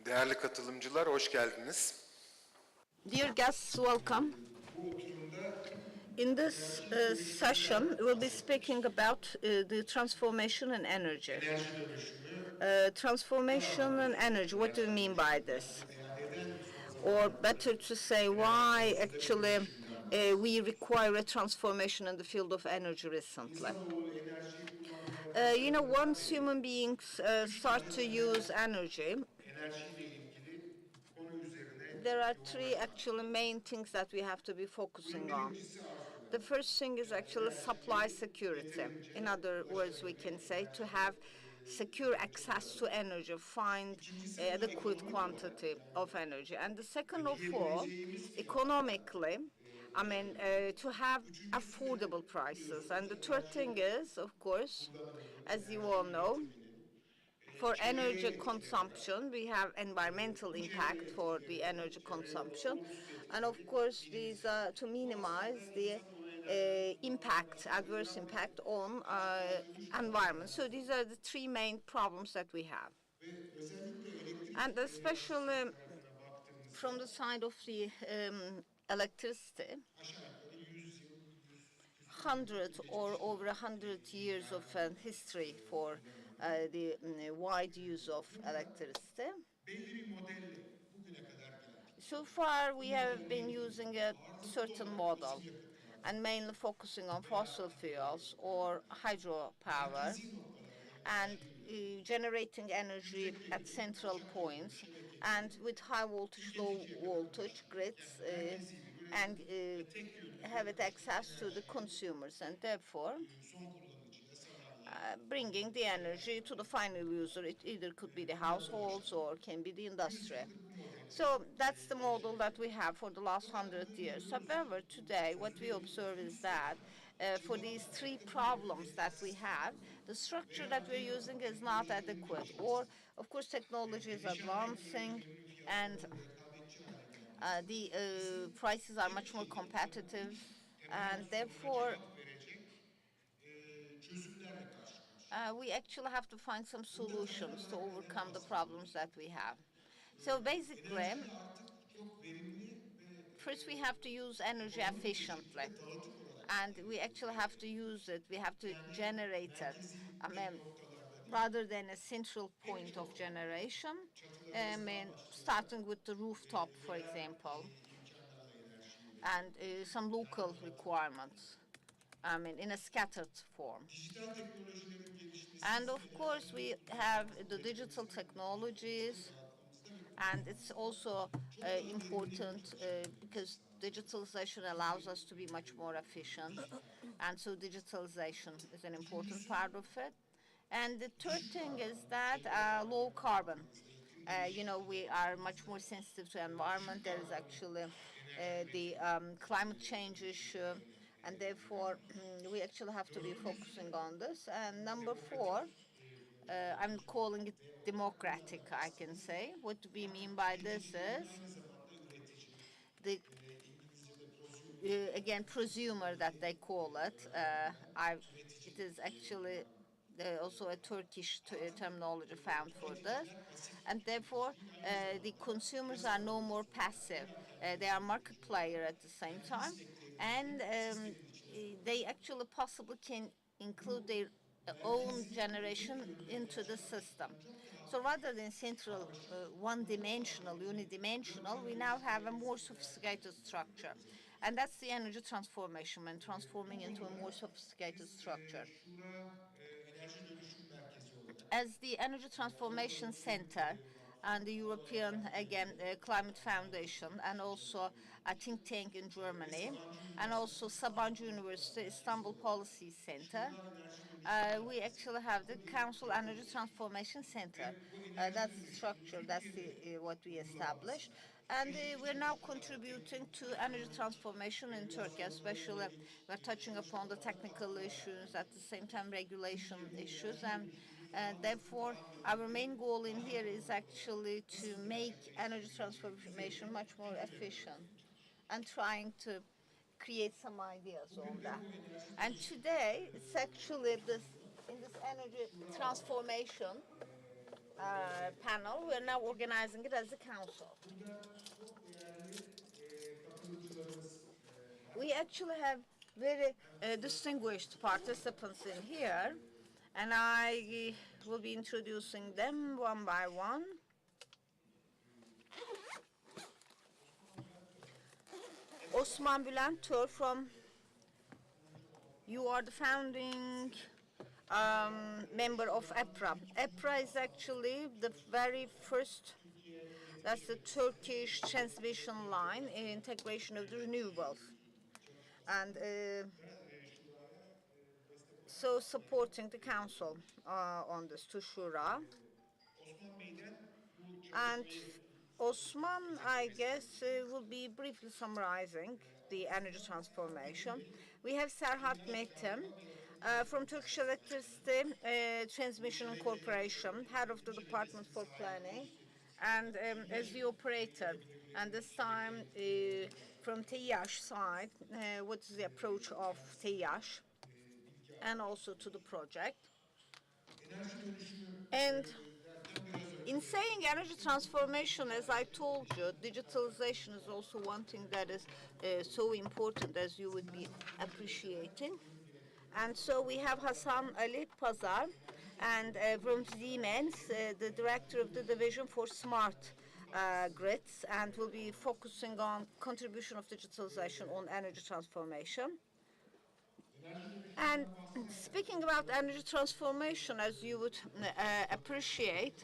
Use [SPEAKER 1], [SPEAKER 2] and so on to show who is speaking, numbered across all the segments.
[SPEAKER 1] Değerli katılımcılar, hoş geldiniz.
[SPEAKER 2] Dear guests, welcome. In this session, we'll be speaking about the transformation in energy. Transformation in energy, what do we mean by this? Or better to say, why actually we require a transformation in the field of energy recently. Once human beings start to use energy, there are three actually main things that we have to be focusing on. The first thing is actually supply security. In other words, we can say to have secure access to energy, find adequate quantity of energy. And the second of all, economically, to have affordable prices. And the third thing is, of course, as you all know, for energy consumption, we have environmental impact for the energy consumption, and of course, these to minimize the adverse impact on environment. So these are the three main problems that we have, and especially from the side of the electricity. 100 or over 100 years of history for the wide use of electricity. So far, we have been using a certain model and mainly focusing on fossil fuels or hydropower and generating energy at central points and with high voltage, low voltage grids and have it access to the consumers, and therefore bringing the energy to the final user. It either could be the households or can be the industry. So that's the model that we have for the last 100 years. However, today what we observe is that for these three problems that we have, the structure that we're using is not adequate. Or, of course, technology is advancing and the prices are much more competitive, and therefore we actually have to find some solutions to overcome the problems that we have. So basically, first we have to use energy efficiently, and we actually have to use it. We have to generate it. Rather than a central point of generation, starting with the rooftop, for example, and some local requirements. In a scattered form. And of course, we have the digital technologies, and it's also important because digitalization allows us to be much more efficient, and so digitalization is an important part of it. And the third thing is that low carbon. We are much more sensitive to environment. There is actually the climate change issue, and therefore we actually have to be focusing on this. And number four, I'm calling it democratic, I can say. What we mean by this is the again prosumer that they call it. It is actually also a Turkish terminology found for this, and therefore the consumers are no more passive. They are market player at the same time, and they actually possibly can include their own generation into the system. So rather than central, one-dimensional, unidimensional, we now have a more sophisticated structure. And that's the energy transformation, and transforming into a more sophisticated structure. As the Energy Transformation Center and the European, again, Climate Foundation, and also a think tank in Germany, and also Sabancı University Istanbul Policy Center, we actually have the Council Energy Transformation Center. That's the structure, that's what we established. And we're now contributing to energy transformation in Turkey, especially we're touching upon the technical issues, at the same time regulation issues, and therefore our main goal in here is actually to make energy transformation much more efficient and trying to create some ideas on that. And today, it's actually in this energy transformation, panel. We're now organizing it as a council. We actually have very distinguished participants in here, and I will be introducing them one by one. Osman Bülent Tör from, you are the founding member of EPRA. EPRA is actually the very first, that's the Turkish transmission line in integration of the renewables. And so supporting the council on this to Shura. And Osman, I guess, will be briefly summarizing the energy transformation. We have Serhat Metin from Turkish Electricity Transmission Corporation, head of the Department for Planning, and as the operator. And this time from TWEC side, what is the approach of TWEC, and also to the project. And in saying energy transformation, as I told you, digitalization is also one thing that is so important, as you would be appreciating. And so we have Hasan Ali Pazar, and from Siemens, the director of the division for smart grids, and will be focusing on contribution of digitalization on energy transformation. And speaking about energy transformation, as you would appreciate,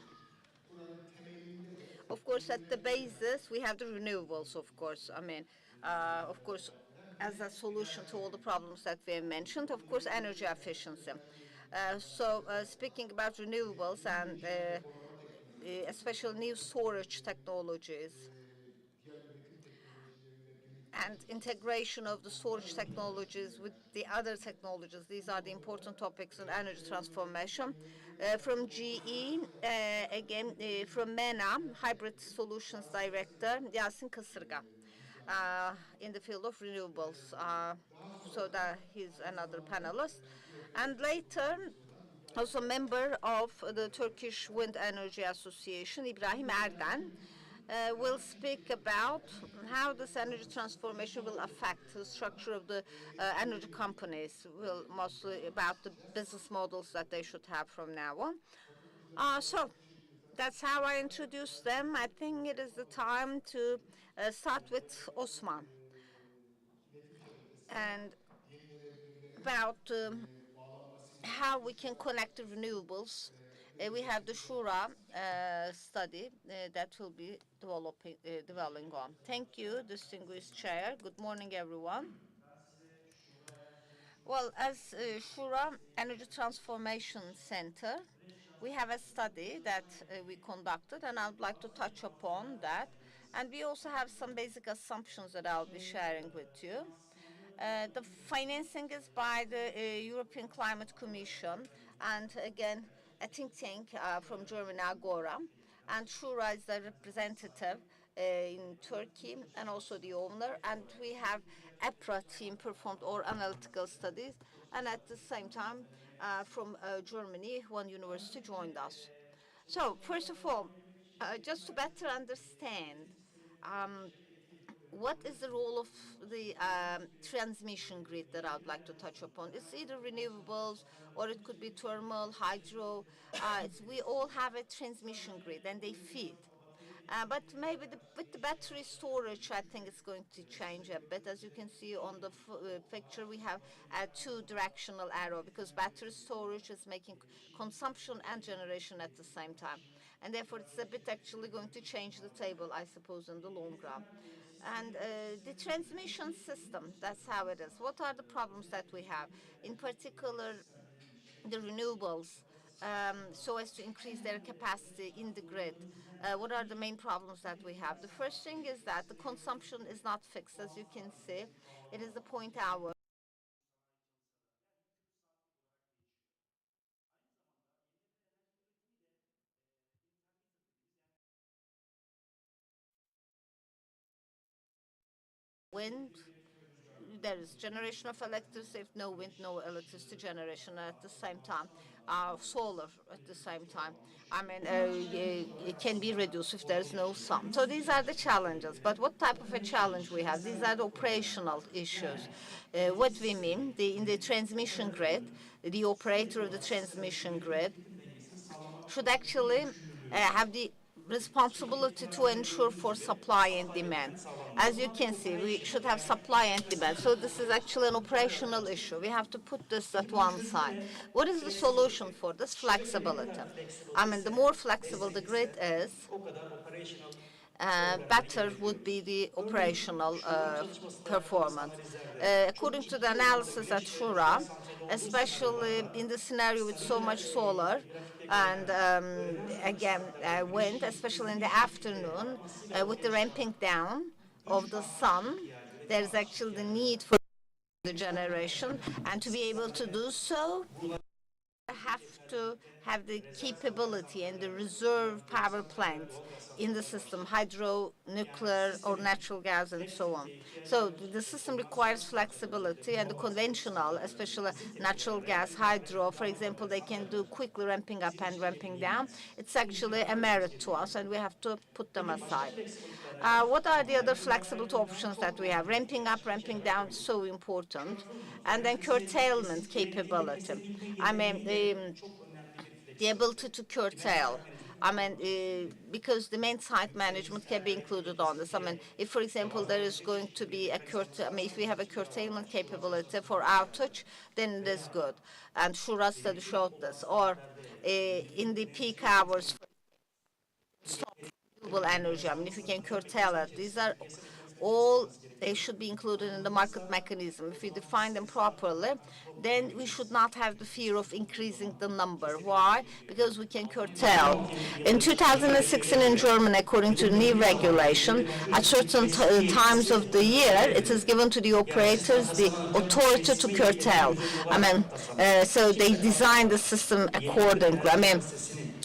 [SPEAKER 2] of course, at the basis, we have the renewables, of course. I mean, of course, as a solution to all the problems that we have mentioned, of course, energy efficiency. Speaking about renewables and especially new storage technologies, and integration of the storage technologies with the other technologies. These are the important topics in energy transformation. From GE, again, from MENA, Hybrid Solutions Director, Yasin Kasırga, in the field of renewables. So that he's another panelist. And later, also member of the Turkish Wind Energy Association, Ibrahim Erden, will speak about how this energy transformation will affect the structure of the energy companies, will mostly about the business models that they should have from now on. So that's how I introduce them. I think it is the time to start with Osman. And about how we can connect the renewables. We have the Shura study that will be developing on. Thank you, distinguished chair. Good morning, everyone. Well, as Shura Energy Transformation Center, we have a study that we conducted, and I would like to touch upon that. And we also have some basic assumptions that I'll be sharing with you. The financing is by the European Climate Commission, and again, a think tank from Germany, Agora, and Shura is the representative in Turkey and also the owner. And we have EPRA team performed all analytical studies, and at the same time, from Germany, one university joined us. So first of all, just to better understand what is the role of the transmission grid that I would like to touch upon? It's either renewables or it could be thermal, hydro. We all have a transmission grid and they feed. But maybe with the battery storage, I think it's going to change a bit. As you can see on the picture, we have a two-directional arrow because battery storage is making consumption and generation at the same time. And therefore, it's a bit actually going to change the table, I suppose, in the long run. And the transmission system, that's how it is. What are the problems that we have? In particular, the renewables, so as to increase their capacity in the grid. What are the main problems that we have? The first thing is that the consumption is not fixed. As you can see, it is the point hour. Wind, there is generation of electricity. If no wind, no electricity generation at the same time. Solar at the same time. It can be reduced if there is no sun. So these are the challenges. But what type of a challenge we have? These are the operational issues. What we mean, in the transmission grid, the operator of the transmission grid should actually have the responsibility to ensure for supply and demand. As you can see, we should have supply and demand. So this is actually an operational issue. We have to put this at one side. What is the solution for this? Flexibility. The more flexible the grid is, better would be the operational performance. According to the analysis at Shura, especially in the scenario with so much solar and again wind, especially in the afternoon, with the ramping down of the sun, there's actually the need for the generation, and to be able to do so, have to have the capability and the reserve power plants in the system, hydro, nuclear, or natural gas, and so on. So the system requires flexibility, and the conventional, especially natural gas, hydro, for example, they can do quickly ramping up and ramping down. It's actually a merit to us, and we have to put them aside. What are the other flexibility options that we have? Ramping up, ramping down, so important. And then curtailment capability. The ability to curtail. Because the main site management can be included on this. If, for example, there is going to be if we have a curtailment capability for outage, then it is good. And Shura study showed this. Or in the peak hours, stop renewable energy. If you can curtail it, these are all, they should be included in the market mechanism. If we define them properly, then we should not have the fear of increasing the number. Why? Because we can curtail. In 2016 in Germany, according to new regulation, at certain times of the year, it is given to the operators the authority to curtail. So they design the system accordingly.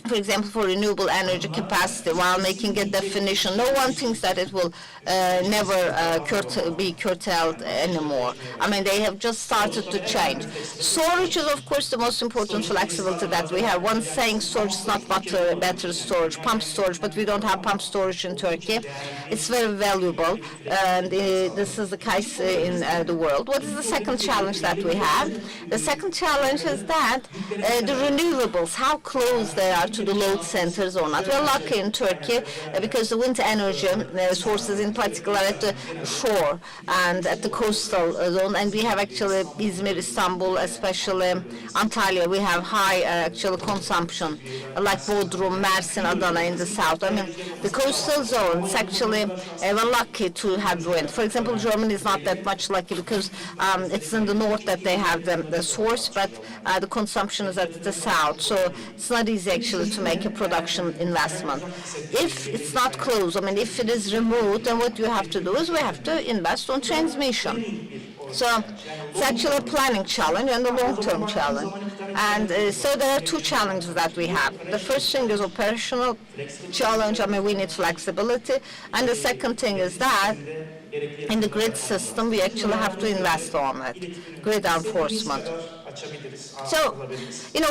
[SPEAKER 2] For example, for renewable energy capacity, while making a definition, no one thinks that it will never be curtailed anymore. They have just started to change. Storage is, of course, the most important flexibility that we have. One saying storage is not better storage, pump storage, but we don't have pump storage in Turkey. It's very valuable, and this is the case in the world. What is the second challenge that we have? The second challenge is that the renewables, how close they are to the load centers or not. We're lucky in Turkey because the wind energy sources, in particular at the shore and at the coastal zone, and we have actually Izmir, Istanbul, especially Antalya, we have high actual consumption, like Bodrum, Mersin, Adana in the south. The coastal zones, actually, we're lucky to have wind. For example, Germany is not that much lucky because it's in the north that they have the source, but the consumption is at the south. So it's not easy actually to make a production investment. If it's not close, if it is remote, then what you have to do is we have to invest on transmission. So it's actually a planning challenge and a long-term challenge. And so there are two challenges that we have. The first thing is operational challenge. We need flexibility. And the second thing is that in the grid system, we actually have to invest on it, grid enforcement. So,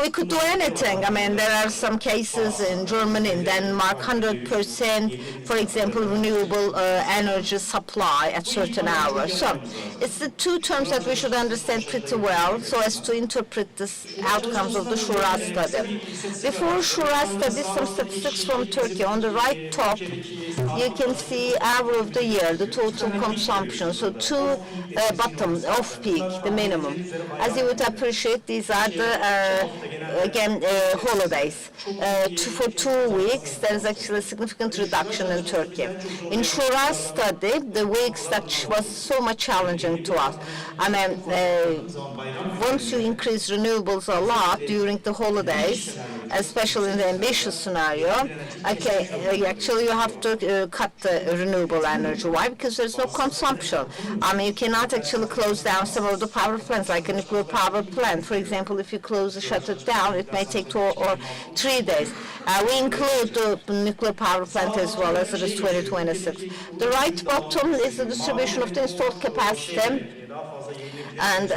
[SPEAKER 2] we could do anything. There are some cases in Germany, in Denmark, 100%, for example, renewable energy supply at certain hours. So, it's the two terms that we should understand pretty well so as to interpret the outcomes of the Shura study. Before Shura study, some statistics from Turkey. On the right top, you can see hour of the year, the total consumption. So, bottom, off-peak, the minimum. As you would appreciate, these are the, holidays. For 2 weeks, there is actually a significant reduction in Turkey. In Shura's study, the weeks that was so much challenging to us. Once you increase renewables a lot during the holidays, especially in the ambitious scenario, actually you have to cut the renewable energy. Why? Because there's no consumption. You cannot actually close down some of the power plants, like a nuclear power plant. For example, if you shut it down, it may take 2 or 3 days. We include the nuclear power plant as well, as it is 2026. The right bottom is the distribution of the installed capacity. and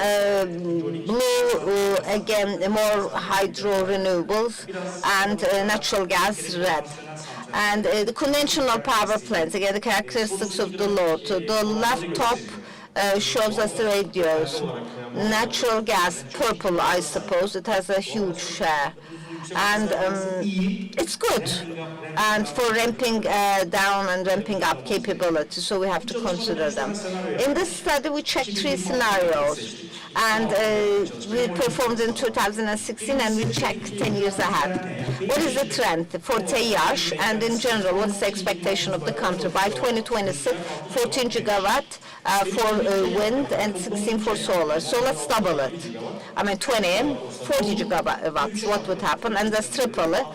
[SPEAKER 2] blue, again, more hydro renewables, and natural gas, red. And the conventional power plants, again, the characteristics of the load. So the left top shows us the radios. Natural gas, purple, I suppose, it has a huge share. And it's good. And for ramping down and ramping up capability, so we have to consider them. In this study, we checked 3 scenarios. And we performed in 2016, and we checked 10 years ahead. What is the trend for TEAŞ, and in general, what is the expectation of the country? By 2026, 14 gigawatt for wind and 16 for solar. So let's double it. I mean, 20, 40 gigawatts, what would happen? And let's triple it,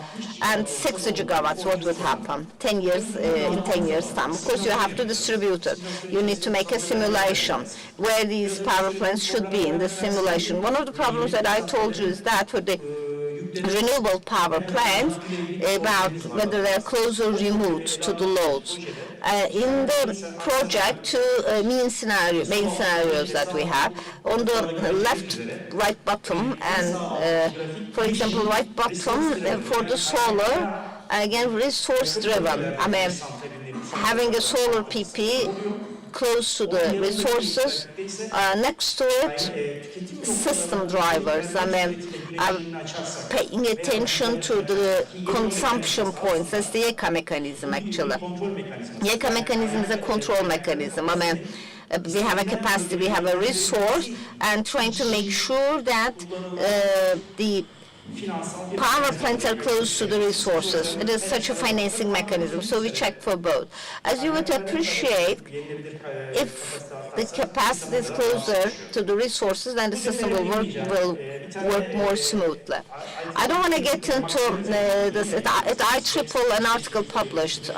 [SPEAKER 2] and 60 gigawatts, what would happen? 10 years, in 10 years' time. Of course, you have to distribute it. You need to make a simulation where these power plants should be in the simulation. One of the problems that I told you is that for the renewable power plants, about whether they're close or remote to the loads. In the project, two main scenarios that we have. On the left, right bottom, and for example, right bottom for the solar, again, resource-driven. I mean, having a solar PP close to the resources, next to it, system drivers. I mean, paying attention to the consumption points. That's the ECA mechanism, actually. The ECA mechanism is a control mechanism. I mean, we have a capacity, we have a resource, and trying to make sure that the power plants are close to the resources. It is such a financing mechanism, so we check for both. As you would appreciate, if the capacity is closer to the resources, then the system will work more smoothly. I don't want to get into this. At IEEE, an article published.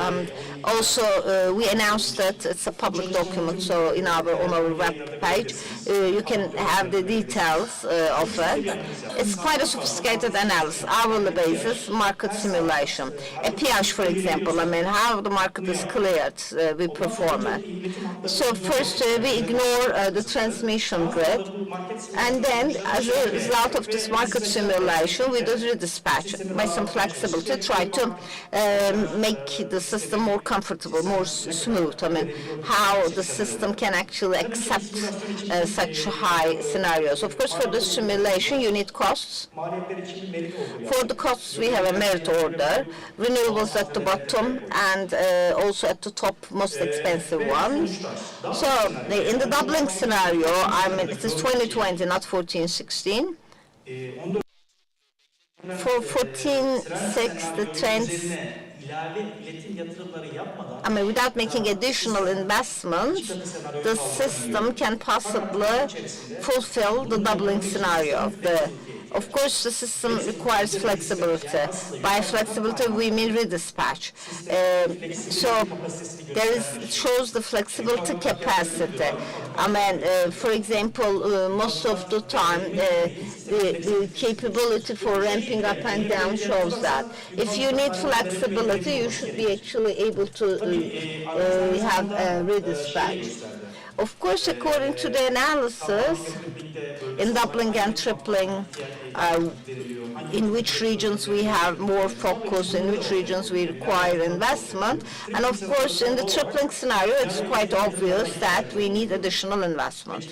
[SPEAKER 2] Also, we announced that it's a public document, so on our web page, you can have the details of it. It's quite a sophisticated analysis, hourly basis, market simulation. A TWEC, for example, I mean, how the market is cleared, we perform it. So first, we ignore the transmission grid, and then, as a result of this market simulation, we do redispatch by some flexibility, try to make the system more comfortable, more smooth. I mean, how the system can actually accept such high scenarios. Of course, for the simulation, you need costs. For the costs, we have a merit order, renewables at the bottom, and also at the top, most expensive ones. So, in the doubling scenario, I mean, it is 2020, not 14-16. For 14-6, the trends, I mean, without making additional investments, the system can possibly fulfill the doubling scenario. Of course, the system requires flexibility. By flexibility, we mean redispatch. So it shows the flexibility capacity. I mean, for example, most of the time, the capability for ramping up and down shows that. If you need flexibility, you should be actually able to have redispatch. Of course, according to the analysis, in doubling and tripling, in which regions we have more focus, in which regions we require investment, and of course, in the tripling scenario, it's quite obvious that we need additional investment,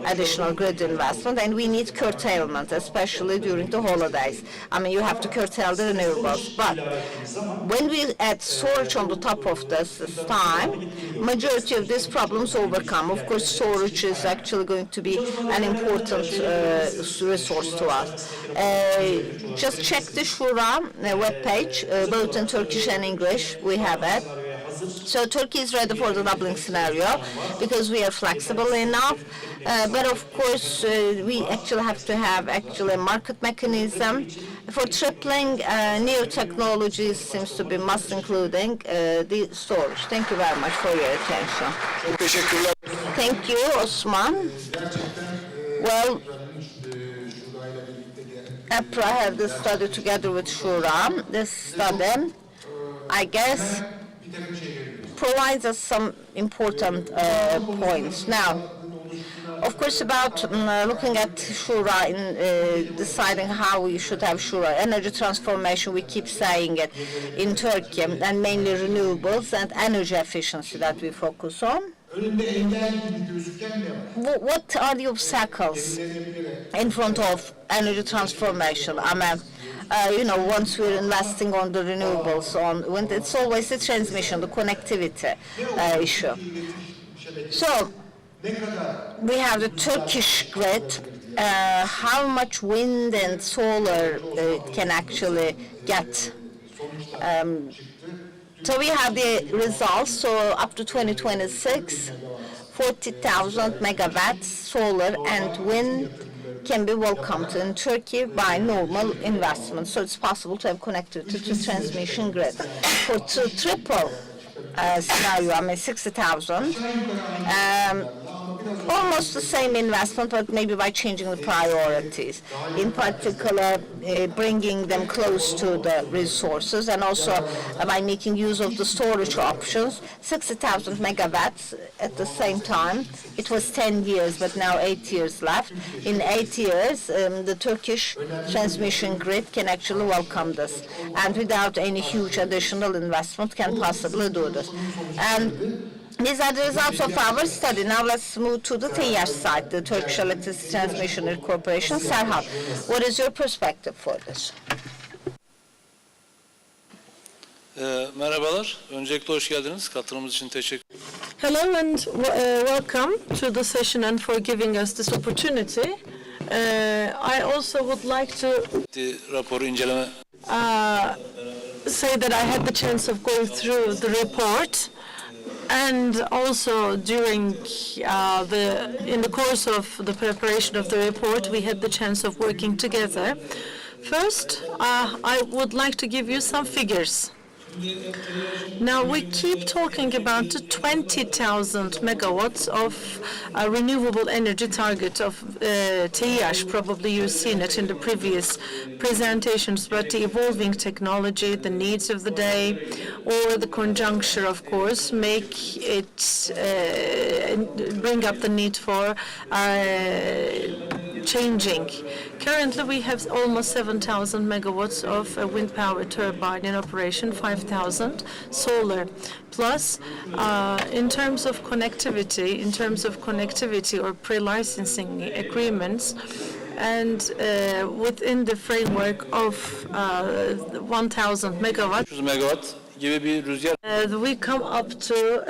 [SPEAKER 2] additional grid investment, and we need curtailment, especially during the holidays. I mean, you have to curtail the renewables, but when we add storage on the top of this time, majority of these problems overcome. Of course, storage is actually going to be an important resource to us. Just check the Shura webpage, both in Turkish and English. We have it. So Turkey is ready for the doubling scenario because we are flexible enough. But of course, we actually have to have a market mechanism. For tripling, new technologies seems to be must, including the storage. Thank you very much for your attention. Thank you, Osman. Well, EPRA have this study together with Shura. This study, I guess, provides us some important points. Now, Of course, about looking at Shura in deciding how we should have Shura. Energy transformation, we keep saying it in Turkey, and mainly renewables and energy efficiency that we focus on. What are the obstacles in front of energy transformation? I mean, once we're investing on the renewables, on wind, it's always the transmission, the connectivity issue. So we have the Turkish grid. How much wind and solar it can actually get? So we have the results. So up to 2026, 40,000 megawatts solar and wind can be welcomed in Turkey by normal investment. So it's possible to have connectivity to transmission grid. For triple scenario, I mean 60,000, almost the same investment, but maybe by changing the priorities. In particular, bringing them close to the resources, and also by making use of the storage options. 60,000 megawatts at the same time. It was 10 years, but now 8 years left. In 8 years, the Turkish transmission grid can actually welcome this, and without any huge additional investment can possibly do this. And these are the results of our study. Now let's move to the TWEC side, the Turkish Electricity Transmission Corporation. Serhat, what is your perspective for this?
[SPEAKER 3] Merhabalar. Öncelikle hoş geldiniz. Katılımınız için teşekkür ederim.
[SPEAKER 4] Hello and welcome to the session and for giving us this opportunity. I also would like to
[SPEAKER 3] Raporu inceleme
[SPEAKER 4] say that I had the chance of going through the report, and also during in the course of the preparation of the report, we had the chance of working together. First, I would like to give you some figures. Now, we keep talking about the 20,000 megawatts of renewable energy target of TWEC. Probably you've seen it in the previous presentations, but the evolving technology, the needs of the day, or the conjuncture, of course, make it bring up the need for changing. Currently, we have almost 7,000 megawatts of wind power turbine in operation, 5,000 solar. Plus, in terms of connectivity or pre-licensing agreements, and within the framework of 1,000 megawatts,
[SPEAKER 3] 300 megawatt gibi bir rüzgar
[SPEAKER 4] we come up to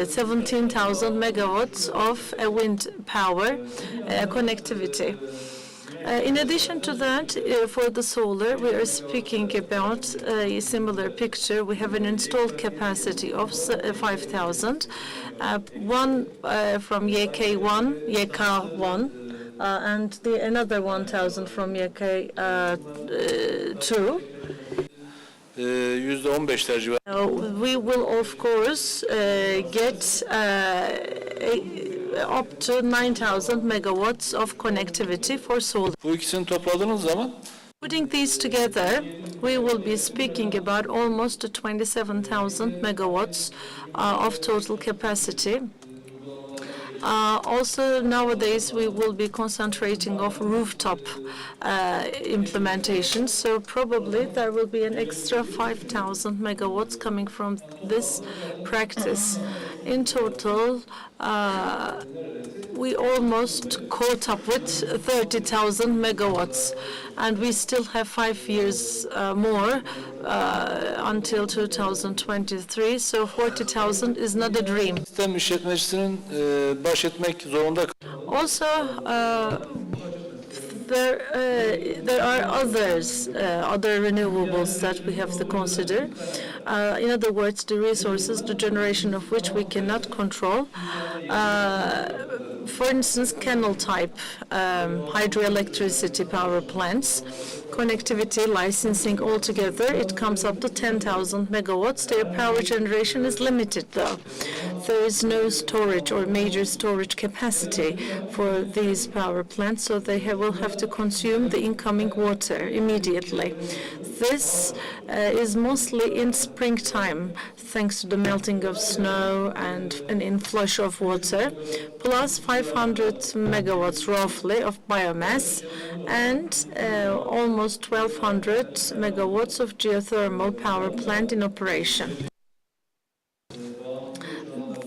[SPEAKER 4] 17,000 megawatts of wind power connectivity. In addition to that, for the solar, we are speaking about a similar picture. We have an installed capacity of 5,000, one from YK1, and another 1,000 from YK2.
[SPEAKER 3] %15'ler civarı.
[SPEAKER 4] We will, of course, get up to 9,000 megawatts of connectivity for solar.
[SPEAKER 3] Bu ikisini topladığınız zaman
[SPEAKER 4] Putting these together, we will be speaking about almost 27,000 megawatts of total capacity. Also, nowadays, we will be concentrating on rooftop implementation, so probably there will be an extra 5,000 megawatts coming from this practice. In total, we almost caught up with 30,000 megawatts, and we still have 5 years more until 2023, so 40,000 is not a dream.
[SPEAKER 3] sistem işletmecisinin baş etmek zorunda.
[SPEAKER 4] Also, there are other renewables that we have to consider. In other words, the resources, the generation of which we cannot control. For instance, canal-type hydroelectricity power plants, connectivity, licensing altogether, it comes up to 10,000 megawatts. Their power generation is limited, though. there is no storage or major storage capacity for these power plants, so they will have to consume the incoming water immediately. This is mostly in springtime, thanks to the melting of snow and an inflush of water, plus 500 megawatts roughly of biomass, and almost 1,200 megawatts of geothermal power plant in operation.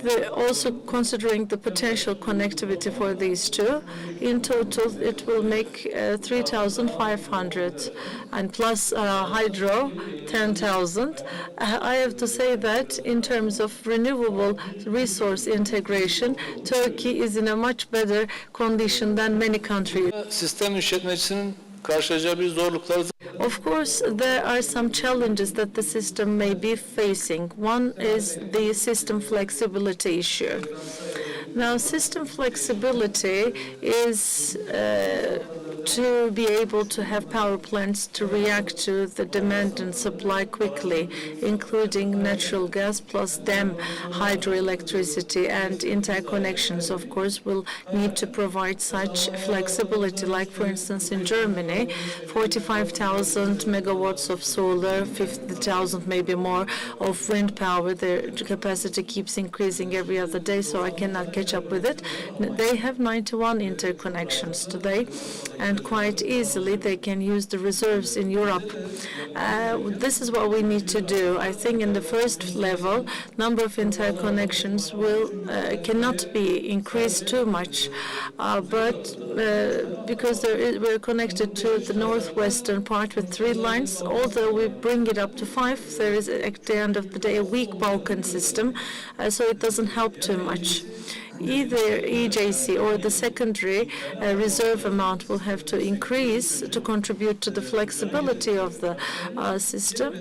[SPEAKER 4] We're also considering the potential connectivity for these two. In total, it will make 3,500, and plus hydro, 10,000. I have to say that in terms of renewable resource integration, Turkey is in a much better condition than many countries.
[SPEAKER 3] Sistem işletmecisinin karşılayacağı bir zorluklar.
[SPEAKER 4] Of course, there are some challenges that the system may be facing. One is the system flexibility issue. Now, system flexibility is to be able to have power plants to react to the demand and supply quickly, including natural gas plus dam hydroelectricity, and interconnections, of course, will need to provide such flexibility. Like, for instance, in Germany, 45,000 megawatts of solar, 50,000 maybe more of wind power. Their capacity keeps increasing every other day, so I cannot catch up with it. They have 91 interconnections today, and quite easily they can use the reserves in Europe. This is what we need to do. I think in the first level, number of interconnections cannot be increased too much, but because we're connected to the northwestern part with 3 lines, although we bring it up to 5, there is at the end of the day a weak Balkan system, so it doesn't help too much. Either EJC or the secondary reserve amount will have to increase to contribute to the flexibility of the system.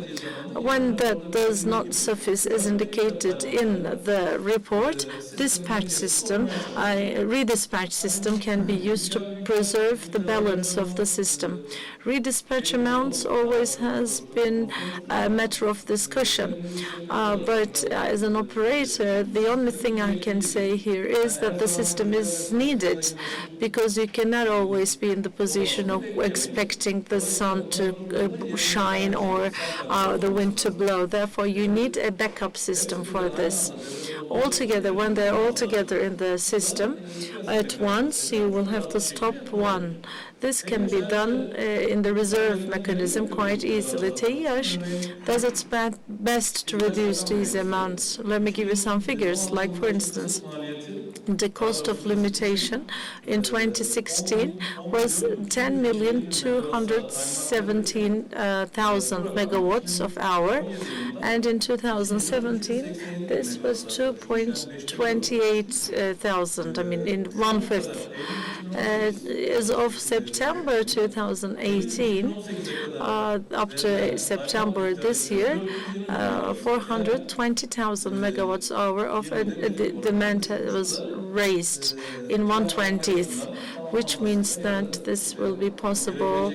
[SPEAKER 4] When that does not suffice, as indicated in the report, redispatch system can be used to preserve the balance of the system. Redispatch amounts always has been a matter of discussion, but as an operator, the only thing I can say here is that the system is needed, because you cannot always be in the position of expecting the sun to shine or the wind to blow. Therefore, you need a backup system for this. Altogether, when they're all together in the system at once, you will have to stop one. This can be done in the reserve mechanism quite easily. TWEC does its best to reduce these amounts. Let me give you some figures. Like, for instance, the cost of limitation in 2016 was 10,217,000 megawatts of hour, and in 2017 this was 2.28 thousand. I mean, in 1/5. As of September 2018, up to September this year, 420,000 megawatts hour of demand was raised in 1/20th, which means that this will be possible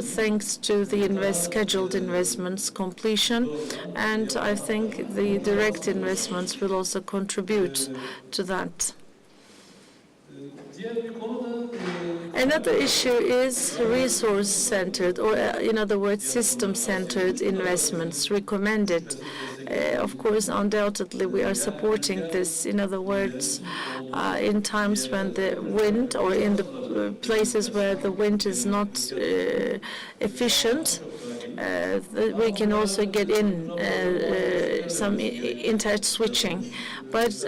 [SPEAKER 4] thanks to the scheduled investments completion, and I think the direct investments will also contribute to that. Another issue is resource-centered, or in other words, system-centered investments recommended. Of course, undoubtedly, we are supporting this. In other words, in times when the wind, or in the places where the wind is not efficient, we can also get in some inter-switching. But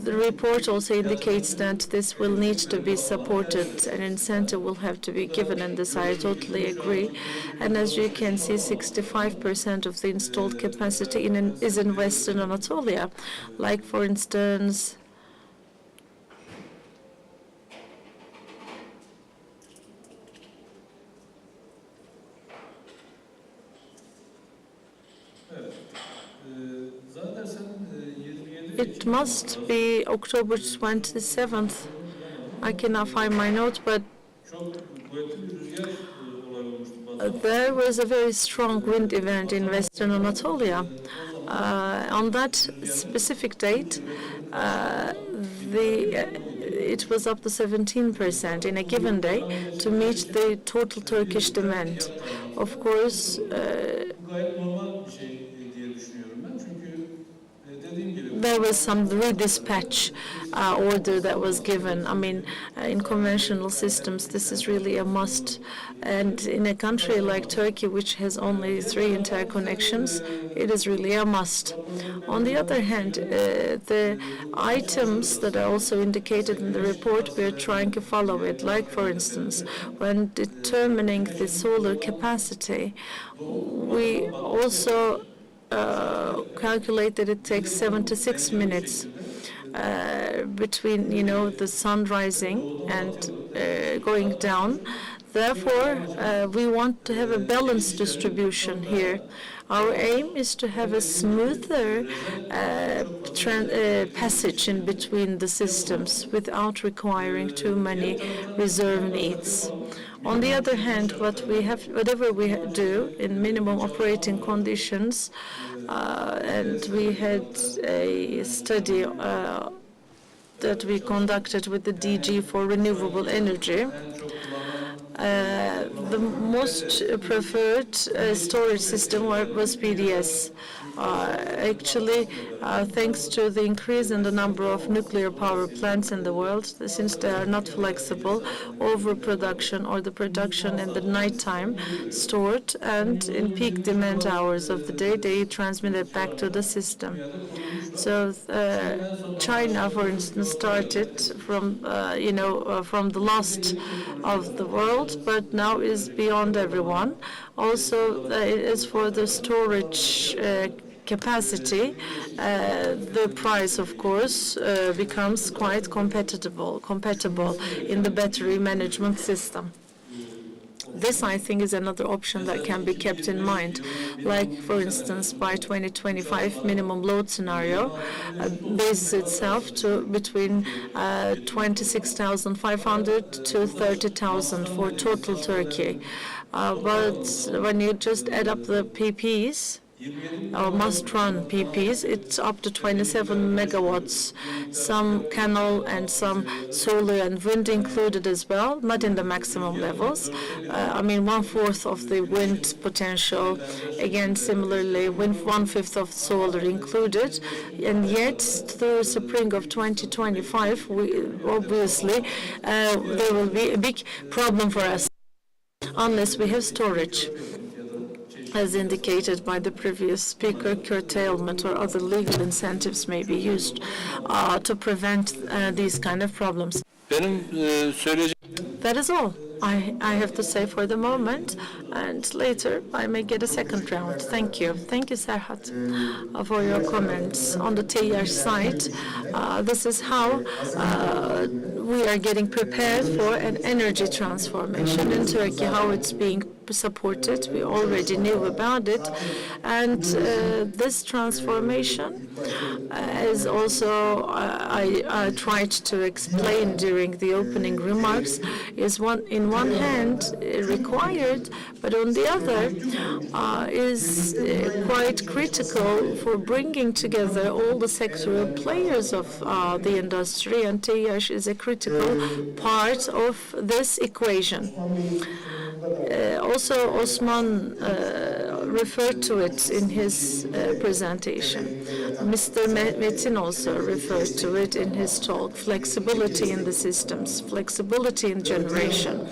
[SPEAKER 4] the report also indicates that this will need to be supported. An incentive will have to be given, and this I totally agree. And as you can see, 65% of the installed capacity is in Western Anatolia. Like, for instance, it must be October 27th. I cannot find my notes, but there was a very strong wind event in Western Anatolia. On that specific date, it was up to 17% in a given day to meet the total Turkish demand. Of course,
[SPEAKER 3] Gayet normal bir şey diye düşünüyorum ben. Çünkü dediğim gibi
[SPEAKER 4] there was some redispatch order that was given. I mean, in conventional systems, this is really a must. And in a country like Turkey, which has only 3 interconnections, it is really a must. On the other hand, the items that are also indicated in the report, we are trying to follow it. Like, for instance, when determining the solar capacity, we also calculate that it takes 76 minutes between, the sun rising and going down. Therefore, we want to have a balanced distribution here. Our aim is to have a smoother passage in between the systems without requiring too many reserve needs. On the other hand, whatever we do in minimum operating conditions, and we had a study that we conducted with the DG for renewable energy. The most preferred storage system was PDS. Actually, thanks to the increase in the number of nuclear power plants in the world, since they are not flexible, overproduction or the production in the nighttime stored, and in peak demand hours of the day, they transmitted back to the system. So China, for instance, started from, from the last of the world, but now is beyond everyone. Also, as for the storage capacity, the price, of course, becomes quite compatible in the battery management system. This, I think, is another option that can be kept in mind. Like, for instance, by 2025, minimum load scenario bases itself to between 26,500 to 30,000 for total Turkey. But when you just add up the PPs, or must-run PPs, it's up to 27 megawatts, some canal and some solar and wind included as well, not in the maximum levels. I mean, 1/4 of the wind potential, again, similarly, 1/5 of solar included, and yet through spring of 2025, obviously, there will be a big problem for us unless we have storage. As indicated by the previous speaker, curtailment or other legal incentives may be used to prevent these kind of problems.
[SPEAKER 3] benim söyleyeceğim
[SPEAKER 4] That is all I have to say for the moment, and later I may get a second round. Thank you. Thank you, Serhat, for your comments. On the TWEC side, this is how we are getting prepared for an energy transformation in Turkey, how it's being supported. We already knew about it, and this transformation, as also I tried to explain during the opening remarks, is in one hand required, but on the other is quite critical for bringing together all the sectoral players of the industry, and TWEC is a critical part of this equation. Also, Osman referred to it in his presentation. Mr. Metin also referred to it in his talk, flexibility in the systems, flexibility in generation.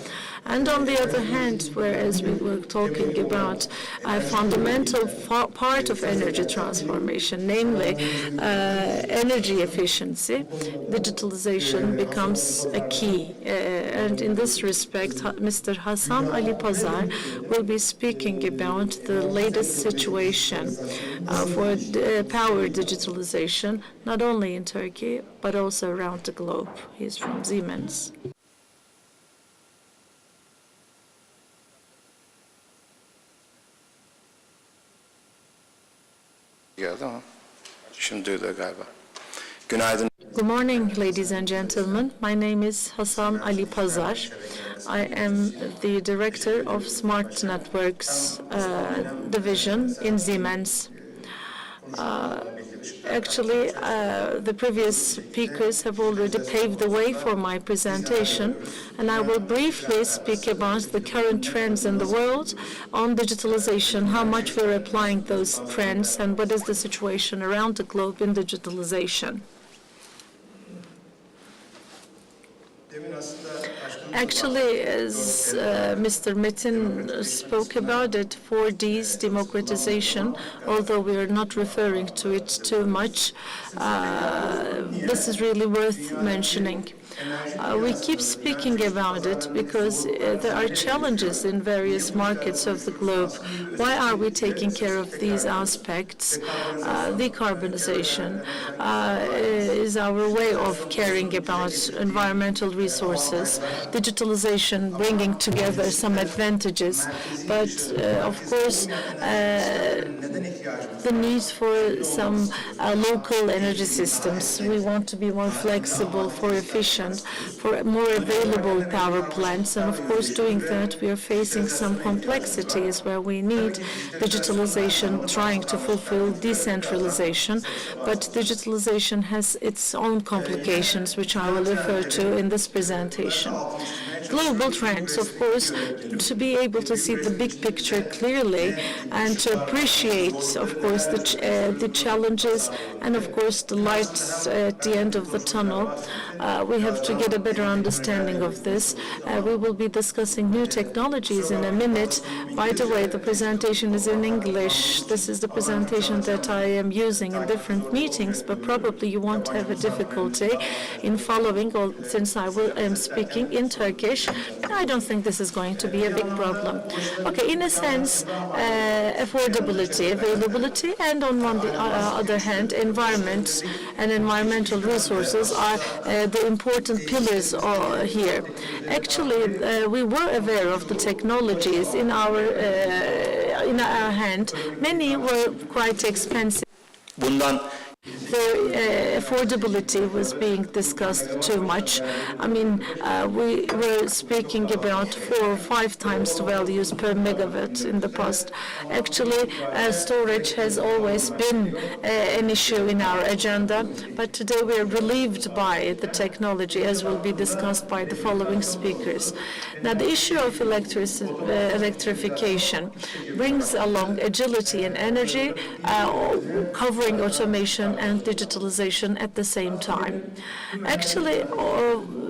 [SPEAKER 4] And on the other hand, whereas we were talking about a fundamental part of energy transformation, namely energy efficiency, digitalization becomes a key. And in this respect, Mr. Hasan Ali Pazar will be speaking about the latest situation for power digitalization, not only in Turkey, but also around the globe. He's from Siemens.
[SPEAKER 5] Geldi ama şimdi duyuluyor galiba. Günaydın.
[SPEAKER 4] Good morning, ladies and gentlemen. My name is Hasan Ali Pazar. I am the director of Smart Networks division in Siemens. Actually, the previous speakers have already paved the way for my presentation, and I will briefly speak about the current trends in the world on digitalization, how much we're applying those trends, and what is the situation around the globe in digitalization. Actually, as Mr. Metin spoke about it, 4D's democratization, although we are not referring to it too much, this is really worth mentioning. We keep speaking about it because there are challenges in various markets of the globe. Why are we taking care of these aspects? Decarbonization is our way of caring about environmental resources. Digitalization bringing together some advantages, but of course the need for some local energy systems. We want to be more flexible, more efficient, for more available power plants, and of course doing that we are facing some complexities where we need digitalization trying to fulfill decentralization, but digitalization has its own complications which I will refer to in this presentation. Global trends, of course, to be able to see the big picture clearly and to appreciate, of course, the challenges and, of course, the light at the end of the tunnel. We have to get a better understanding of this. We will be discussing new technologies in a minute. By the way, the presentation is in English. This is the presentation that I am using in different meetings, but probably you won't have a difficulty in following, since I am speaking in Turkish. I don't think this is going to be a big problem. Okay, in a sense, affordability, availability, and on the other hand, environment and environmental resources are the important pillars here. Actually, we were aware of the technologies in our hand. Many were quite expensive. The affordability was being discussed too much. I mean, we were speaking about 4 or 5 times the values per megawatt in the past. Actually, storage has always been an issue in our agenda, but today we are relieved by the technology, as will be discussed by the following speakers. Now, the issue of electrification brings along agility in energy, covering automation and digitalization at the same time. Actually,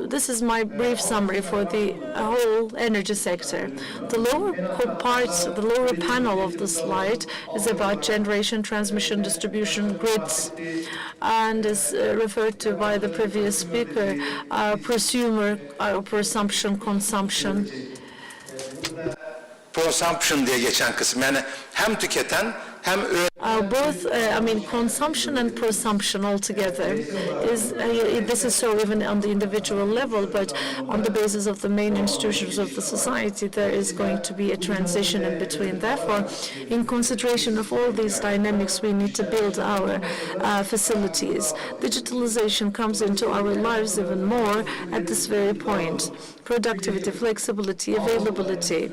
[SPEAKER 4] this is my brief summary for the whole energy sector. The lower part, the lower panel of the slide is about generation, transmission, distribution, grids, and is referred to by the previous speaker, prosumer, prosumption, consumption.
[SPEAKER 5] Prosumption diye geçen kısım, yani hem tüketen hem
[SPEAKER 4] both, consumption and prosumption altogether is, this is so even on the individual level, but on the basis of the main institutions of the society, there is going to be a transition in between. Therefore, in consideration of all these dynamics, we need to build our facilities. Digitalization comes into our lives even more at this very point. Productivity, flexibility, availability,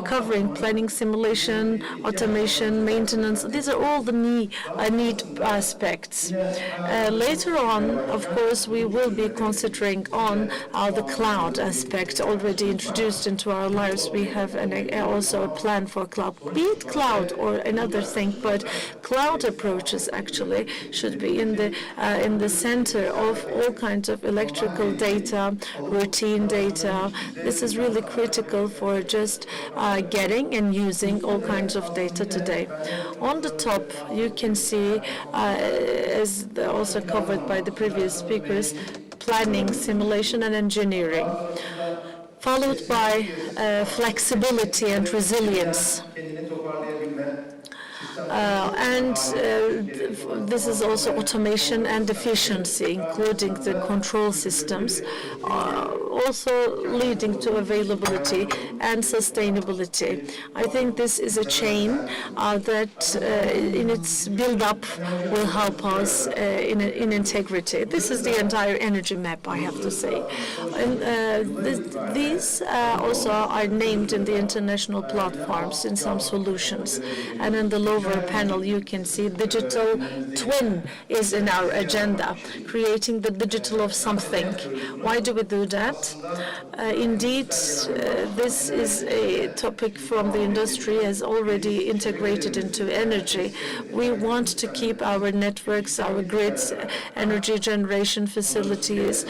[SPEAKER 4] covering planning, simulation, automation, maintenance. These are all the need aspects. Later on, of course, we will be considering on the cloud aspect already introduced into our lives. We have also a plan for cloud, be it cloud or another thing, but cloud approaches actually should be in the center of all kinds of electrical data, routine data. This is really critical for just getting and using all kinds of data today. On the top, you can see, as also covered by the previous speakers, planning, simulation, and engineering, followed by flexibility and resilience. This is also automation and efficiency, including the control systems, also leading to availability and sustainability. I think this is a chain that in its build-up will help us in integrity. This is the entire energy map, I have to say. And these also are named in the international platforms in some solutions. And in the lower panel, you can see digital twin is in our agenda, creating the digital of something. Why do we do that? Indeed, this is a topic from the industry as already integrated into energy. We want to keep our networks, our grids, energy generation facilities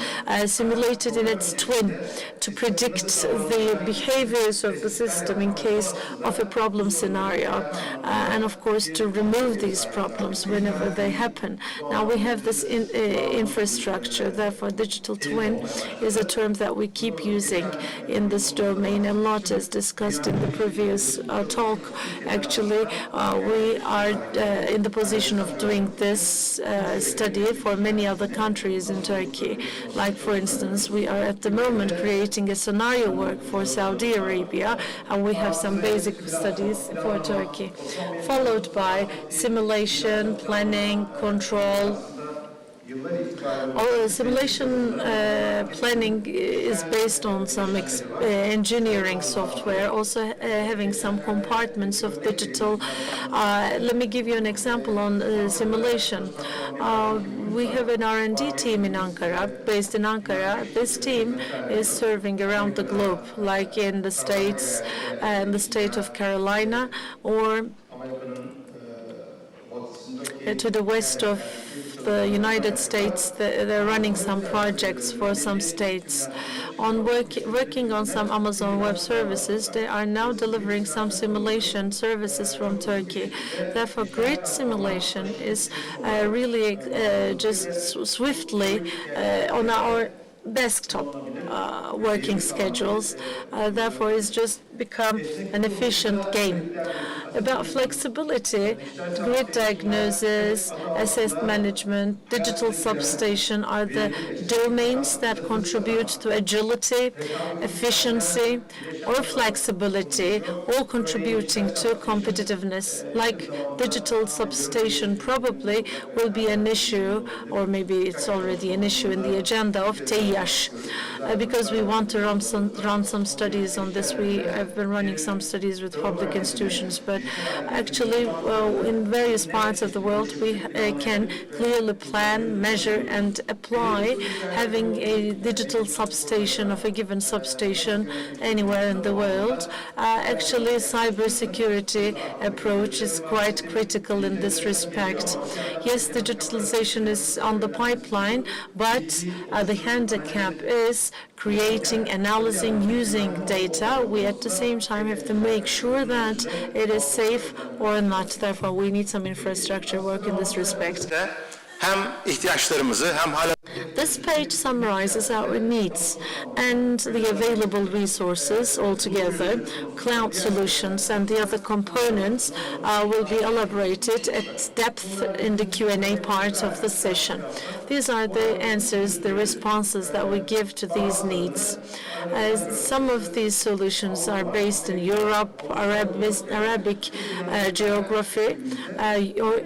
[SPEAKER 4] simulated in its twin to predict the behaviors of the system in case of a problem scenario, and of course to remove these problems whenever they happen. Now we have this infrastructure, therefore digital twin is a term that we keep using in this domain. A lot is discussed in the previous talk. Actually, we are in the position of doing this study for many other countries in Turkey. Like, for instance, we are at the moment creating a scenario work for Saudi Arabia, and we have some basic studies for Turkey, followed by simulation, planning, control. Simulation planning is based on some engineering software, also having some compartments of digital. Let me give you an example on simulation. We have an R&D team in Ankara, based in Ankara. This team is serving around the globe, like in the States, in the state of Carolina, or to the west of the United States. They're running some projects for some states. Working on some Amazon Web Services, they are now delivering some simulation services from Turkey. Therefore, grid simulation is really just swiftly on our desktop working schedules. Therefore, it's just become an efficient game. About flexibility, grid diagnosis, asset management, digital substation are the domains that contribute to agility, efficiency, or flexibility, all contributing to competitiveness. Like digital substation probably will be an issue, or maybe it's already an issue in the agenda of TWEC, because we want to run some studies on this. We have been running some studies with public institutions, but actually in various parts of the world we can clearly plan, measure, and apply having a digital substation of a given substation anywhere in the world. Actually, cybersecurity approach is quite critical in this respect. Yes, digitalization is on the pipeline, but the handicap is creating, analyzing, using data. We at the same time have to make sure that it is safe or not. Therefore, we need some infrastructure work in this respect.
[SPEAKER 5] Hem ihtiyaçlarımızı hem hala
[SPEAKER 4] This page summarizes our needs and the available resources altogether. Cloud solutions and the other components will be elaborated at depth in the Q&A part of the session. These are the answers, the responses that we give to these needs. Some of these solutions are based in Europe, Arabic geography, or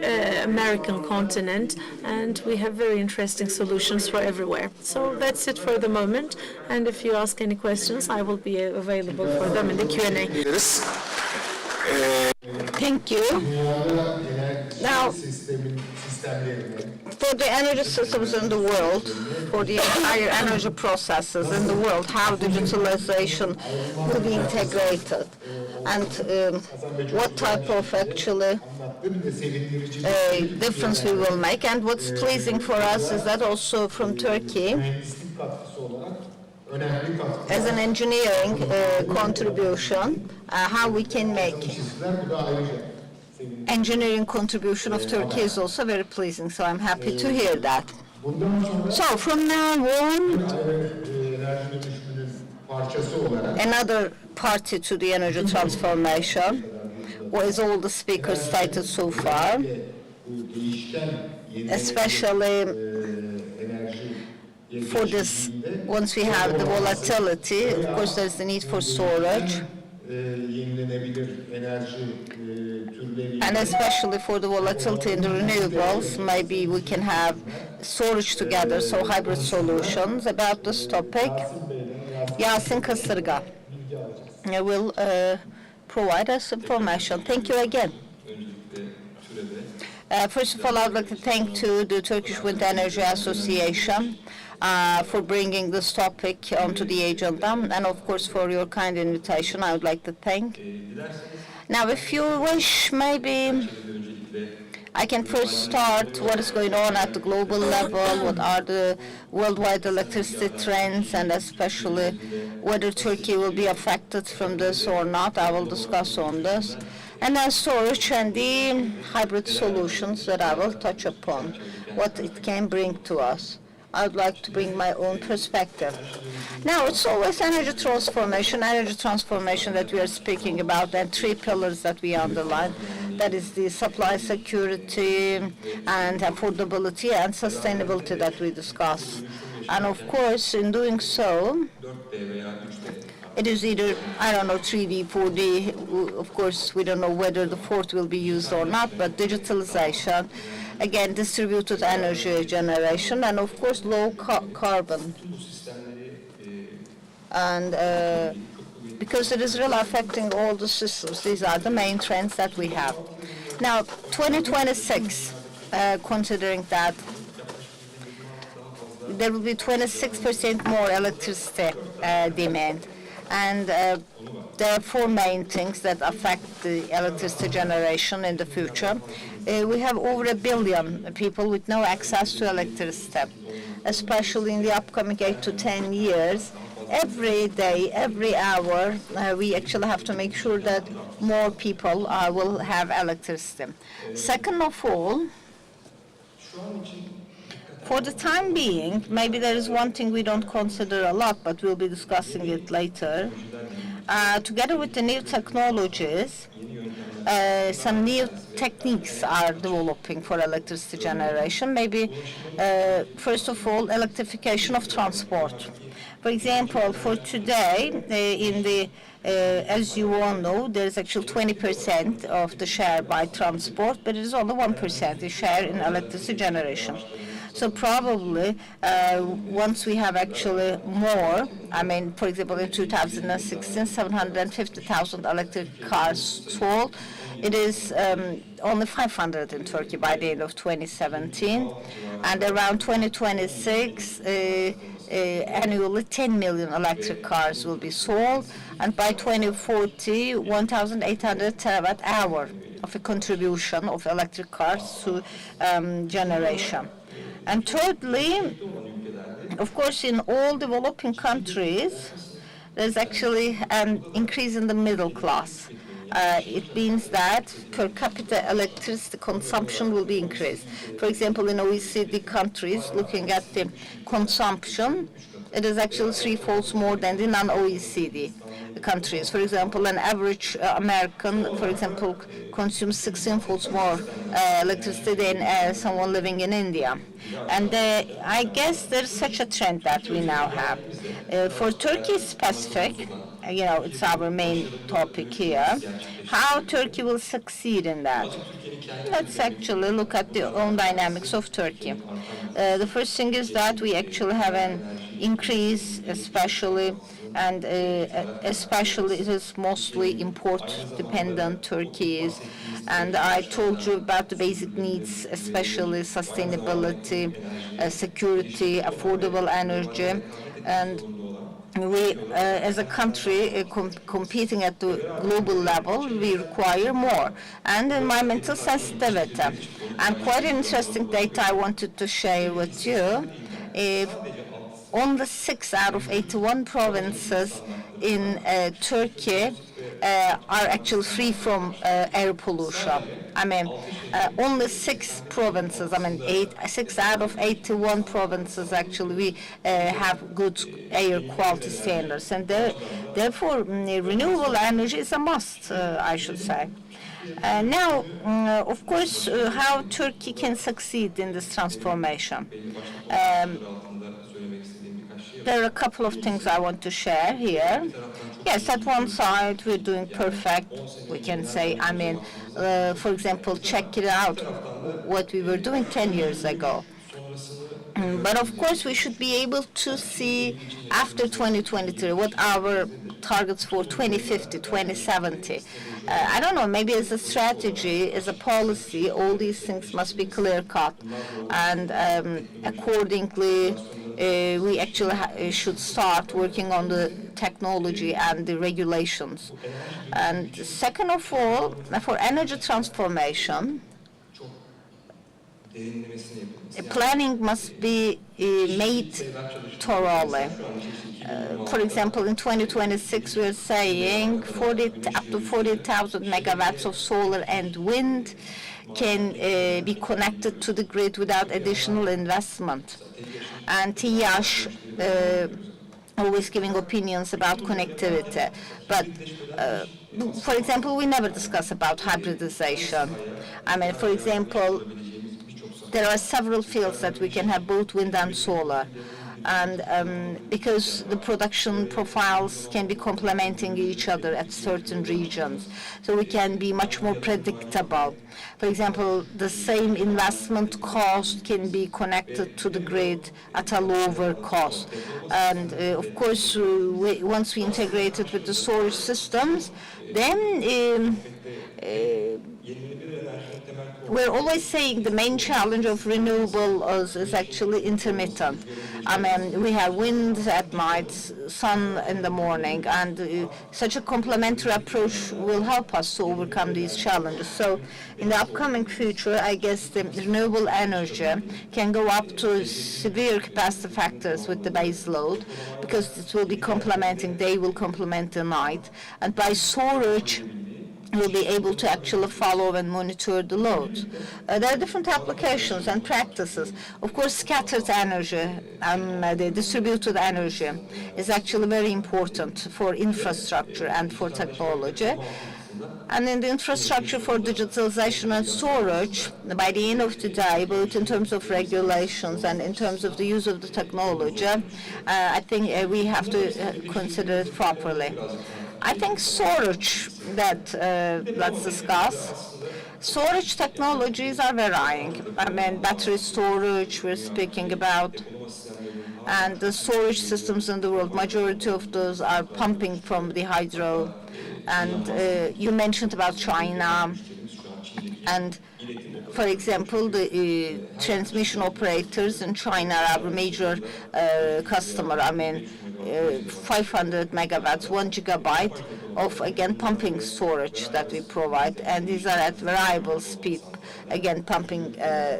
[SPEAKER 4] American continent, and we have very interesting solutions for everywhere. So that's it for the moment, and if you ask any questions, I will be available for them in the Q&A.
[SPEAKER 1] Deriz.
[SPEAKER 2] Thank you. Now, for the energy systems in the world, for the entire energy processes in the world, how digitalization will be integrated, and what type of actually difference we will make. And what's pleasing for us is that also from Turkey, as an engineering contribution, how we can make engineering contribution of Turkey is also very pleasing, so I'm happy to hear that. So from now on, another party to the energy transformation, as all the speakers stated so far, especially for this, once we have the volatility, of course there's the need for storage, and especially for the volatility in the renewables, maybe we can have storage together, so hybrid solutions. About this topic, Yasin Kasırga will provide us information. Thank you again. First of all, I would like to thank to the Turkish Wind Energy Association for bringing this topic onto the agenda, and of course for your kind invitation. I would like to thank. Now, if you wish, maybe I can first start what is going on at the global level, what are the worldwide electricity trends, and especially whether Turkey will be affected from this or not. I will discuss on this. And then storage and the hybrid solutions that I will touch upon, what it can bring to us. I would like to bring my own perspective. Now, it's always energy transformation that we are speaking about, and three pillars that we underline. That is the supply security and affordability and sustainability that we discuss. And of course, in doing so, it is either, I don't know, 3D, 4D. Of course, we don't know whether the fourth will be used or not, but digitalization, again, distributed energy generation, and of course, low carbon. And because it is really affecting all the systems, these are the main trends that we have. Now, 2026, considering that there will be 26% more electricity demand. And there are four main things that affect the electricity generation in the future. We have over 1 billion people with no access to electricity, especially in the upcoming 8 to 10 years. Every day, every hour, we actually have to make sure that more people will have electricity. Second of all, for the time being, maybe there is one thing we don't consider a lot, but we'll be discussing it later. Together with the new technologies, some new techniques are developing for electricity generation. Maybe, first of all, electrification of transport. For example, for today, as you all know, there is actually 20% of the share by transport, but it is only 1% the share in electricity generation. So probably once we have actually more, I mean, for example, in 2016, 750,000 electric cars sold. It is only 500 in Turkey by the end of 2017, and around 2026, annually 10 million electric cars will be sold, and by 2040, 1,800 terawatt hour of a contribution of electric cars to generation. And thirdly, of course, in all developing countries, there's actually an increase in the middle class. It means that per capita electricity consumption will be increased. For example, in OECD countries, looking at the consumption, it is actually threefold more than the non-OECD countries. For example, an average American, for example, consumes 16-fold more electricity than someone living in India. And I guess there's such a trend that we now have. For Turkey specific, it's our main topic here, how Turkey will succeed in that. Let's actually look at the own dynamics of Turkey. The first thing is that we actually have an increase, especially it is mostly import-dependent, Turkey is. And I told you about the basic needs, especially sustainability, security, affordable energy, and we, as a country competing at the global level, we require more. And environmental sensitivity. And quite an interesting data I wanted to share with you. Only 6 out of 81 provinces in Turkey are actually free from air pollution. I mean, only 6 provinces, 6 out of 81 provinces actually we have good air quality standards. And therefore, renewable energy is a must, I should say. Now, of course, how Turkey can succeed in this transformation. There are a couple of things I want to share here. Yes, at one side, we're doing perfect. We can say, for example, check it out, what we were doing 10 years ago. But of course, we should be able to see after 2023 what our targets for 2050, 2070. I don't know, maybe as a strategy, as a policy, all these things must be clear-cut. And accordingly, we actually should start working on the technology and the regulations. And second of all, for energy transformation, planning must be made thoroughly. For example, in 2026, we're saying up to 40,000 megawatts of solar and wind can be connected to the grid without additional investment. And TWEC always giving opinions about connectivity. But, for example, we never discuss about hybridization. I mean, for example, there are several fields that we can have both wind and solar. And because the production profiles can be complementing each other at certain regions, so we can be much more predictable. For example, the same investment cost can be connected to the grid at a lower cost. And of course, once we integrate it with the storage systems, then we're always saying the main challenge of renewables is actually intermittent. I mean, we have wind at night, sun in the morning, and such a complementary approach will help us to overcome these challenges. So in the upcoming future, I guess the renewable energy can go up to severe capacity factors with the base load, because it will be complementing, they will complement the night. And by storage, will be able to actually follow and monitor the loads. There are different applications and practices. Of course, scattered energy, the distributed energy, is actually very important for infrastructure and for technology. And in the infrastructure for digitalization and storage, by the end of the day, both in terms of regulations and in terms of the use of the technology, I think we have to consider it properly. I think storage, let's discuss. Storage technologies are varying. I mean, battery storage we're speaking about, and the storage systems in the world, majority of those are pumping from the hydro. And you mentioned about China, and for example, the transmission operators in China are a major customer. I mean, 500 megawatts, 1 gigabyte of, again, pumping storage that we provide. And these are at variable speed, again, pumping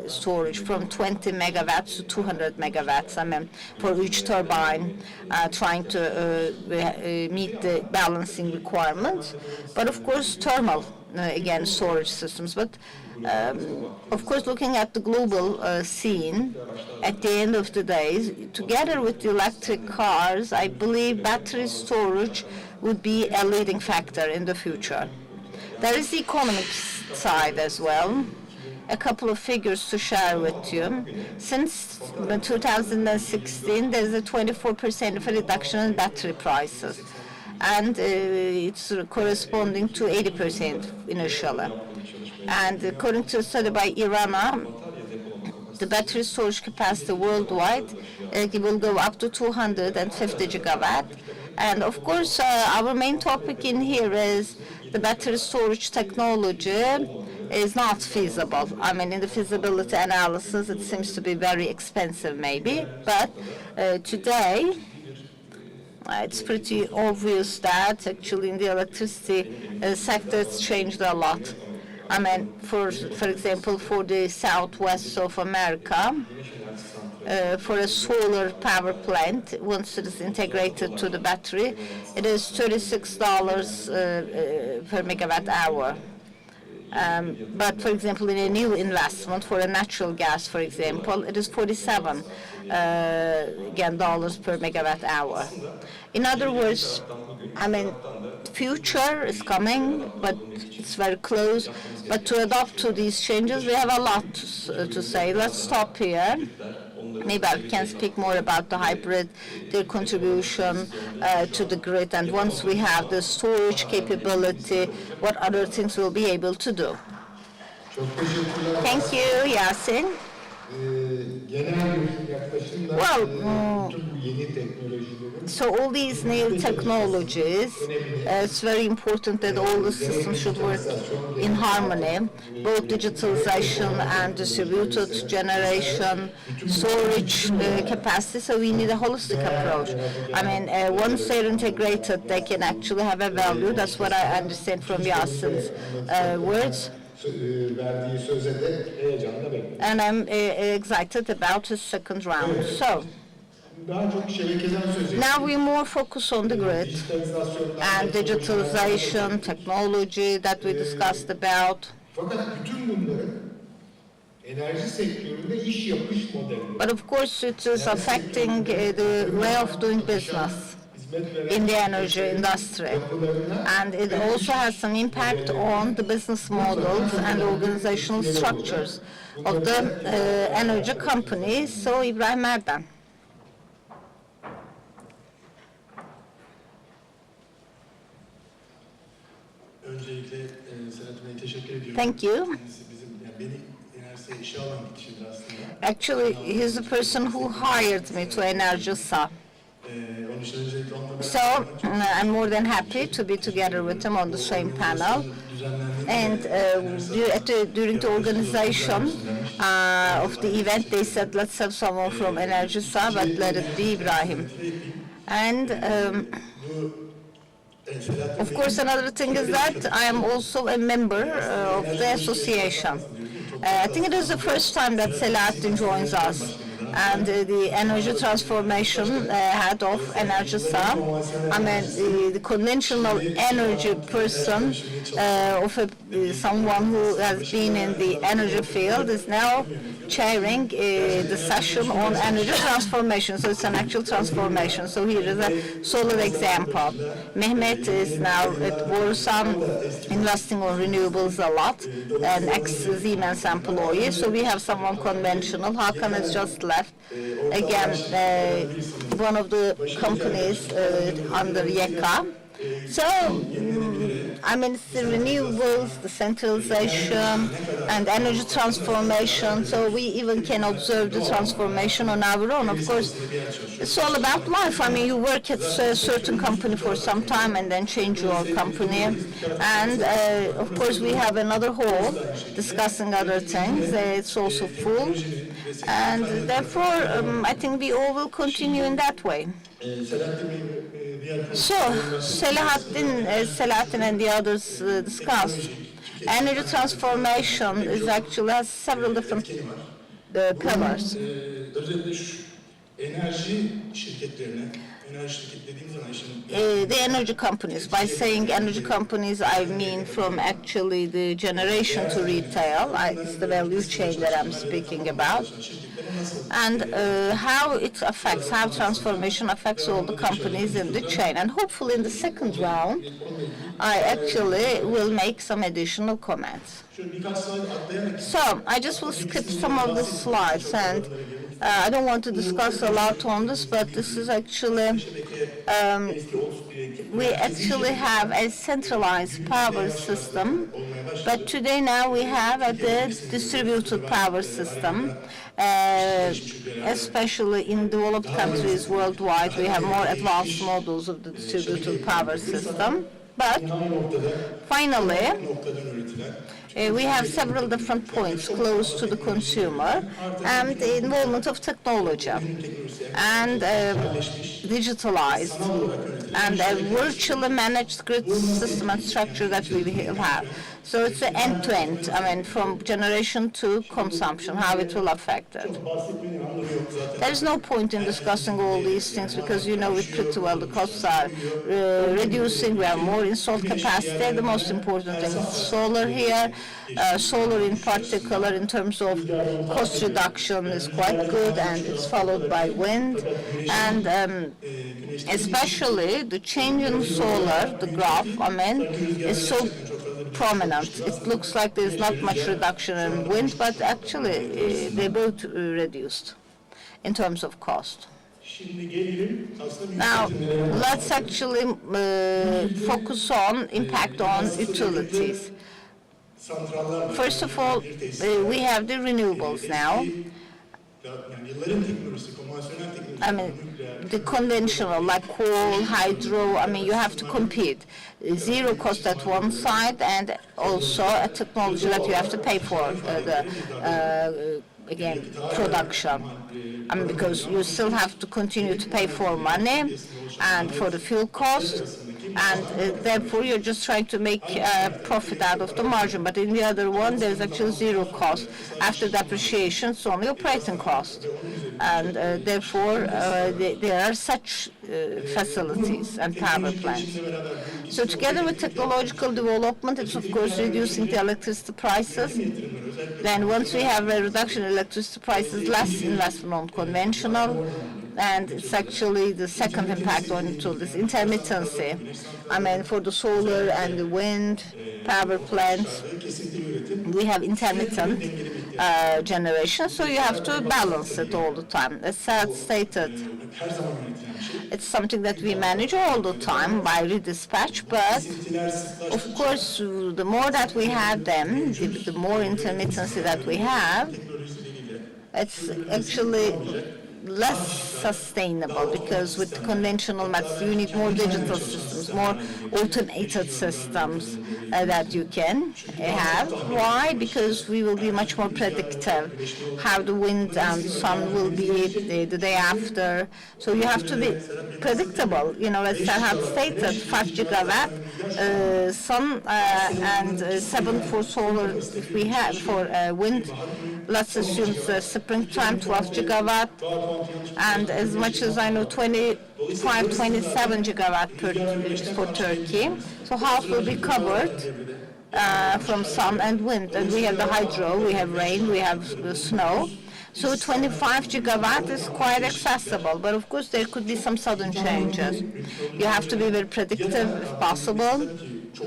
[SPEAKER 2] storage from 20 megawatts to 200 megawatts, I mean, for each turbine, trying to meet the balancing requirements. But of course, thermal, again, storage systems. But of course, looking at the global scene, at the end of the day, together with the electric cars, I believe battery storage would be a leading factor in the future. There is the economic side as well. A couple of figures to share with you. Since 2016, there's a 24% reduction in battery prices, and it's corresponding to 80% initially. And according to a study by IRANA, the battery storage capacity worldwide will go up to 250 gigawatt. And of course, our main topic in here is the battery storage technology is not feasible. I mean, in the feasibility analysis, it seems to be very expensive maybe, but today, it's pretty obvious that actually in the electricity sector it's changed a lot. I mean, for example, for the southwest of America, for a solar power plant, once it is integrated to the battery, it is $36 per megawatt hour. But for example, in a new investment for a natural gas, for example, it is $47 dollars per megawatt hour. In other words, I mean, future is coming, but it's very close. But to adapt to these changes, we have a lot to say. Let's stop here. Maybe I can speak more about the hybrid, their contribution to the grid, and once we have the storage capability, what other things we'll be able to do. Thank you, Yasin.
[SPEAKER 6] genel bir yaklaşımla
[SPEAKER 2] Well,
[SPEAKER 6] bütün bu yeni teknolojilerin
[SPEAKER 2] so all these new technologies, it's very important that all the systems should work in harmony, both digitalization and distributed generation, storage capacity, so we need a holistic approach. I mean, once they're integrated, they can actually have a value. That's what I understand from Yasin's words.
[SPEAKER 6] verdiği söze de heyecanla bekliyorum.
[SPEAKER 2] And I'm excited about his second round. So,
[SPEAKER 6] Daha çok şebekeden söz ediyorum.
[SPEAKER 2] now we more focus on the grid
[SPEAKER 6] Dijitalizasyondan
[SPEAKER 2] and digitalization, technology that we discussed about.
[SPEAKER 6] Fakat bütün bunların enerji sektöründe iş yapış modelleri.
[SPEAKER 2] But of course it is affecting the way of doing business in the energy industry. And it also has some impact on the business models and organizational structures of the energy companies. So İbrahim Erden.
[SPEAKER 7] Öncelikle Selahattin Bey'e teşekkür ediyorum.
[SPEAKER 2] Thank you.
[SPEAKER 7] Kendisi bizim, yani beni Enerjis'e işe alan kişidir aslında.
[SPEAKER 2] Actually, he's the person who hired me to Enerjisa.
[SPEAKER 7] Onun için öncelikle onunla
[SPEAKER 2] So I'm more than happy to be together with him on the same panel. And during the organization of the event, they said, let's have someone from Enerjisa, but let it be Ibrahim. And of course, another thing is that I am also a member of the association. I think it is the first time that Selahattin joins us. And the energy transformation head of Enerjisa, I mean the conventional energy person someone who has been in the energy field is now chairing the session on energy transformation. So it's an actual transformation. So here is a solid example. Mehmet is now at Borusan investing on renewables a lot, an ex-Siemens employee. So we have someone conventional. Hakan has just left. Again, one of the companies under YEKA. So, I mean, it's the renewables, the centralization, and energy transformation. So we even can observe the transformation on our own. Of course, it's all about life. I mean, you work at a certain company for some time and then change your company. And of course, we have another hall discussing other things. It's also full. And therefore, I think we all will continue in that way. So, Selahattin and the others discussed. Energy transformation is actually has several different pillars.
[SPEAKER 7] Özellikle şu enerji şirketlerine, enerji şirket dediğim zaman
[SPEAKER 2] The energy companies. By saying energy companies, I mean from actually the generation to retail. It's the value chain that I'm speaking about. And how it affects, how transformation affects all the companies in the chain. And hopefully in the second round, I actually will make some additional comments. So I just will skip some of the slides, and I don't want to discuss a lot on this, but this is actually, we actually have a centralized power system, but today now we have a distributed power system, especially in developed countries worldwide. We have more advanced models of the distributed power system, but finally, we have several different points close to the consumer and the involvement of technology and digitalized and a virtually managed grid system and structure that we will have. So it's an end-to-end, I mean, from generation to consumption, how it will affect it. There is no point in discussing all these things because you know it pretty well. The costs are reducing, we have more installed capacity. The most important thing is solar here. Solar in particular in terms of cost reduction is quite good, and it's followed by wind. And especially the change in solar, the graph, I mean, is so prominent. It looks like there's not much reduction in wind, but actually they both reduced in terms of cost. Now, let's actually focus on impact on utilities. First of all, we have the renewables now.
[SPEAKER 7] yani yılların teknolojisi, konvansiyonel teknolojisi,
[SPEAKER 2] I mean,
[SPEAKER 7] nükleer,
[SPEAKER 2] the conventional, like coal, hydro, I mean, you have to compete. Zero cost at one side, and also a technology that you have to pay for again, production. I mean, because you still have to continue to pay for money and for the fuel cost, and therefore you're just trying to make profit out of the margin. But in the other one, there's actually zero cost. After depreciation, it's only operating cost. And therefore, there are such facilities and power plants. So together with technological development, it's of course reducing the electricity prices. Then once we have a reduction in electricity prices, less investment on conventional, and it's actually the second impact on this intermittency. I mean, for the solar and the wind power plants, we have intermittent generation, so you have to balance it all the time. As Saad stated, it's something that we manage all the time by redispatch, but of course, the more that we have them, the more intermittency that we have, it's actually less sustainable, because with conventional methods you need more digital systems, more automated systems that you can have. Why? Because we will be much more predictive how the wind and sun will be the day after. So you have to be predictable. You know, as Serhat stated, 5 gigawatt sun and 7 for solar. If we have for wind, let's assume the springtime 12 gigawatt, and as much as I know 25, 27 gigawatt for Turkey. So half will be covered from sun and wind, and we have the hydro, we have rain, we have snow. So 25 gigawatt is quite accessible, but of course there could be some sudden changes. You have to be very predictive if possible.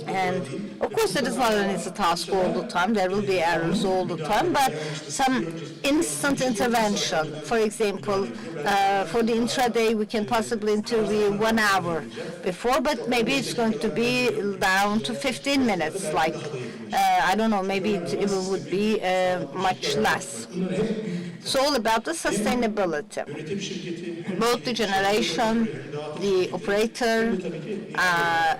[SPEAKER 2] And of course it is not an easy task all the time, there will be errors all the time, but some instant intervention, for example, for the intraday we can possibly intervene 1 hour before, but maybe it's going to be down to 15 minutes, like, I don't know, maybe it would be much less. It's all about the sustainability, both the generation, the operator,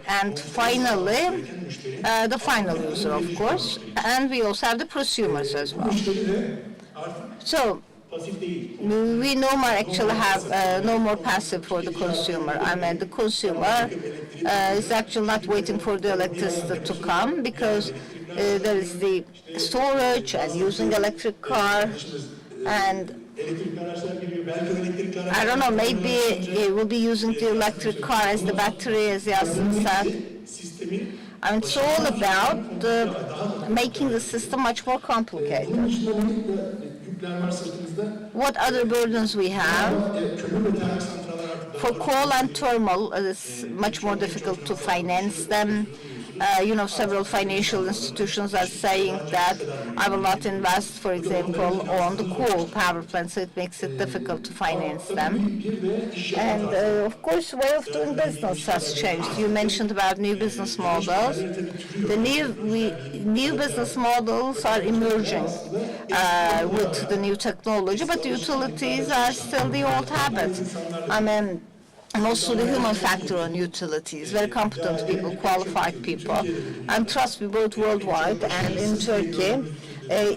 [SPEAKER 2] and finally the final user, of course, and we also have the prosumers as well. So we no more actually have no more passive for the consumer. I mean, the consumer is actually not waiting for the electricity to come, because there is the storage and using electric car, and I don't know, maybe it will be using the electric car as the battery, as Yasin said. I mean, it's all about making the system much more complicated. What other burdens we have? For coal and thermal, it's much more difficult to finance them. You know, several financial institutions are saying that I will not invest, for example, on the coal power plants, so it makes it difficult to finance them. And of course, way of doing business has changed. You mentioned about new business models. The new business models are emerging with the new technology, but the utilities are still the old habits. I mean, and also the human factor on utilities, very competent people, qualified people, and trust me, both worldwide and in Turkey,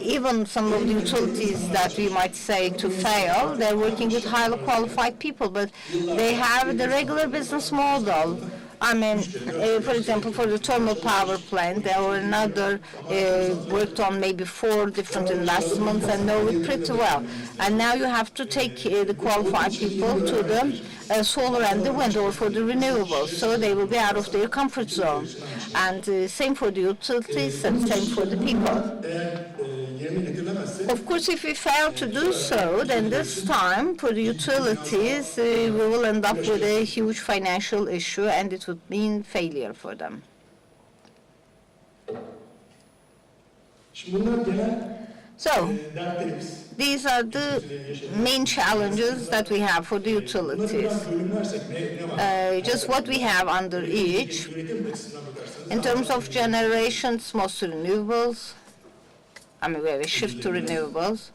[SPEAKER 2] even some of the utilities that we might say to fail, they're working with highly qualified people, but they have the regular business model. I mean, for example, for the thermal power plant, there were another worked on maybe 4 different investments and know it pretty well. And now you have to take the qualified people to the solar and the wind, or for the renewables, so they will be out of their comfort zone. And same for the utilities and same for the people. Of course, if we fail to do so, then this time for the utilities, we will end up with a huge financial issue, and it would mean failure for them. So, these are the main challenges that we have for the utilities. Just what we have under each. In terms of generation, it's mostly renewables. I mean, we have a shift to renewables.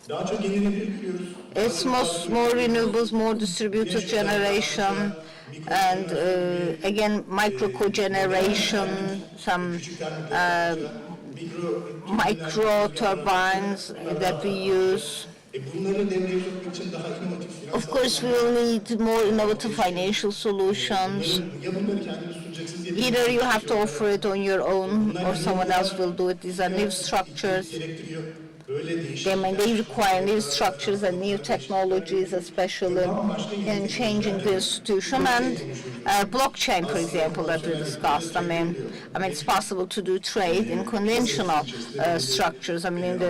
[SPEAKER 7] Daha çok yenilenebilir görüyoruz.
[SPEAKER 2] It's more renewables, more distributed generation, and again micro cogeneration, some
[SPEAKER 7] Küçük termikler,
[SPEAKER 2] micro turbines that we use.
[SPEAKER 7] Bunları devreye sokmak için daha inovatif
[SPEAKER 2] Of course, we will need more innovative financial solutions.
[SPEAKER 7] ya bunları kendiniz sunacaksınız ya da
[SPEAKER 2] Either you have to offer it on your own or someone else will do it. These are new structures.
[SPEAKER 7] gerektiriyor. Böyle değişik.
[SPEAKER 2] They require new structures and new technologies, especially in changing the institution. And blockchain, for example, that we discussed. I mean, it's possible to do trade in conventional structures. I mean,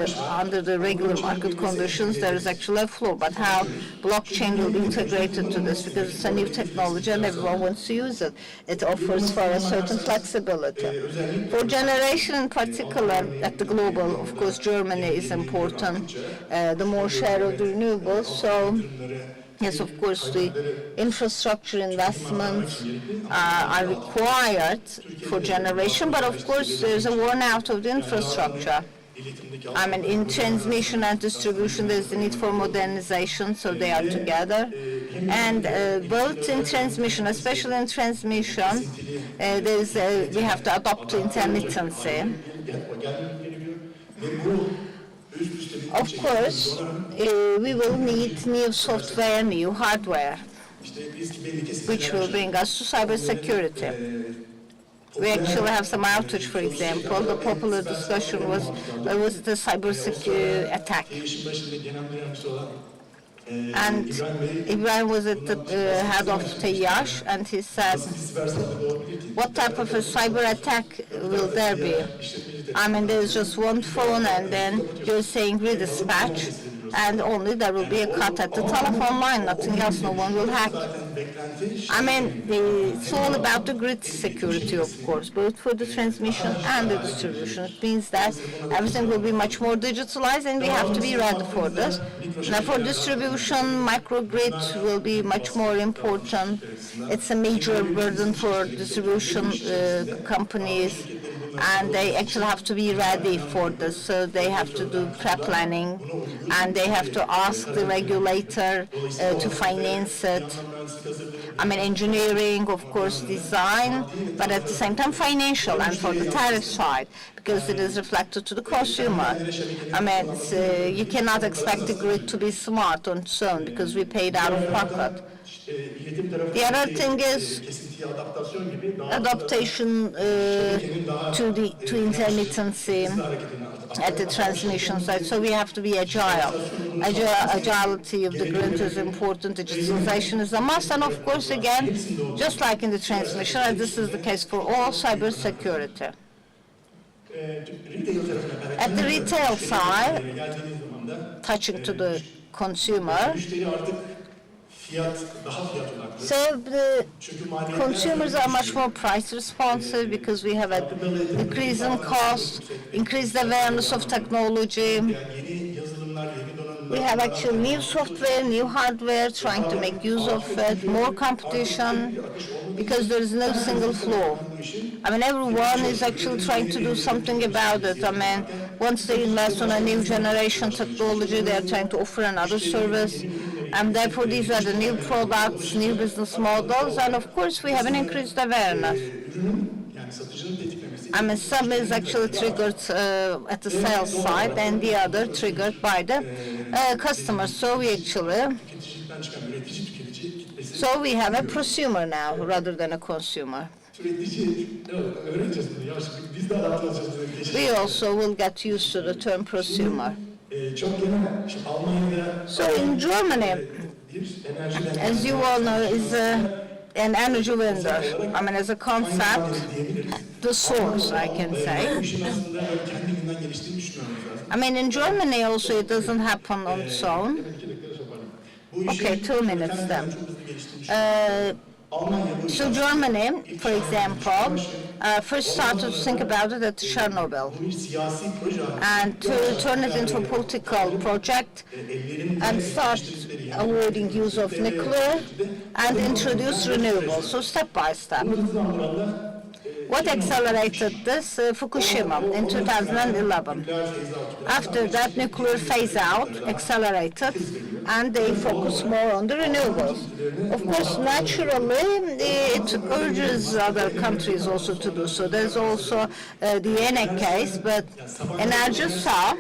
[SPEAKER 2] under the regular market conditions, there is actually a floor. But how blockchain will be integrated to this, because it's a new technology and everyone wants to use it. It offers for a certain flexibility. For generation in particular, at the global, of course, Germany is important. The more share of the renewables. So, yes, of course, the infrastructure investments are required for generation, but of course, there's a worn out of the infrastructure. I mean, in transmission and distribution, there's the need for modernization, so they are together. And both in transmission, especially in transmission, we have to adopt to intermittency. Of course, we will need new software, new hardware, which will bring us to cybersecurity. We actually have some outage, for example. The popular discussion was the cybersecurity attack. And Ibrahim was at the head of TWEC, and he said, what type of a cyber attack will there be? I mean, there's just one phone, and then you're saying redispatch, and only there will be a cut at the telephone line, nothing else, no one will hack. I mean, it's all about the grid security, of course, both for the transmission and the distribution. It means that everything will be much more digitalized, and we have to be ready for this. Now, for distribution, microgrid will be much more important. It's a major burden for distribution companies, and they actually have to be ready for this. So they have to do pre-planning, and they have to ask the regulator to finance it. I mean, engineering, of course, design, but at the same time financial, and for the tariff side, because it is reflected to the consumer. I mean, you cannot expect the grid to be smart on its own, because we paid out of pocket. The other thing is adaptation to intermittency at the transmission side. So we have to be agile. Agility of the grid is important. Digitalization is a must. And of course, again, just like in the transmission, and this is the case for all cybersecurity. At the retail side, touching to the consumer, so the consumers are much more price responsive, because we have a decrease in cost, increased awareness of technology. We have actually new software, new hardware, trying to make use of it, more competition, because there is no single floor. I mean, everyone is actually trying to do something about it. I mean, once they invest on a new generation technology, they are trying to offer another service. And therefore, these are the new products, new business models, and of course, we have an increased awareness. I mean, some is actually triggered at the sales side, and the other triggered by the customer. So we actually, we have a prosumer now rather than a consumer. We also will get used to the term prosumer. So in Germany, as you all know, is an energy vendor. I mean, as a concept, the source, I can say. I mean, in Germany also, it doesn't happen on its own. Okay, 2 minutes then. So Germany, for example, first started to think about it at Chernobyl, and to turn it into a political project and start avoiding use of nuclear and introduce renewables, so step by step. What accelerated this? Fukushima in 2011. After that, nuclear phase-out accelerated, and they focus more on the renewables. Of course, naturally, it urges other countries also to do so. There's also the ENEC case, but Enerjisa,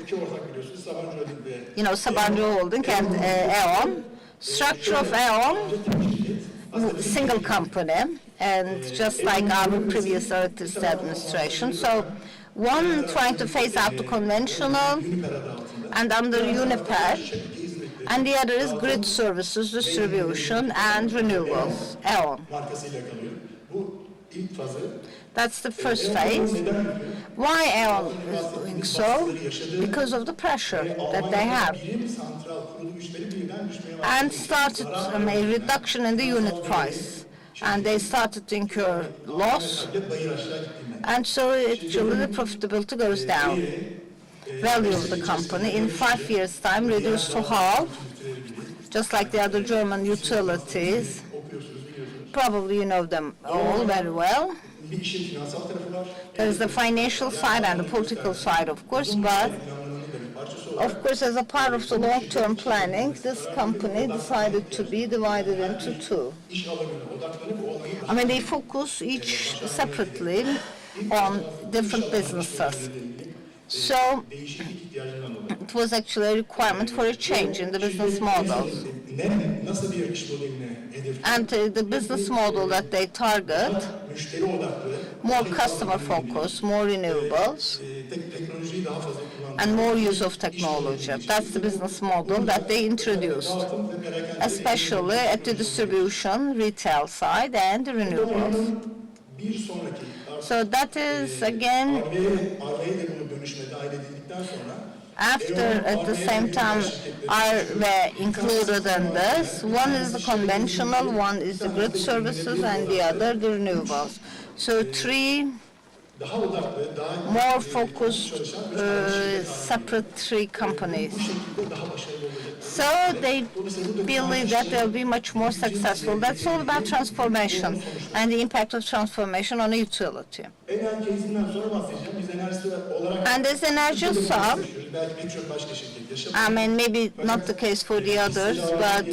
[SPEAKER 2] Sabancı Holding and E.ON, structure of E.ON, single company, and just like our previous electricity administration. So one trying to phase out the conventional and under Uniper, and the other is grid services, distribution, and renewables, E.ON. That's the first phase. Why E.ON is doing so? Because of the pressure that they have. And started a reduction in the unit price. And they started to incur loss. And so actually the profitability goes down. Value of the company in 5 years' time reduced to half, just like the other German utilities. Probably you know them all very well. There is the financial side and the political side, of course, but of course, as a part of the long-term planning, this company decided to be divided into two. I mean, they focus each separately on different businesses. So it was actually a requirement for a change in the business models. And the business model that they target, more customer focus, more renewables, and more use of technology. That's the business model that they introduced, especially at the distribution, retail side, and the renewables. So that is, again, after, at the same time, are included in this. One is the conventional, one is the grid services, and the other the renewables. So three more focused, separate three companies. So they believe that they'll be much more successful. That's all about transformation and the impact of transformation on a utility. And as Enerjisa, I mean, maybe not the case for the others, but,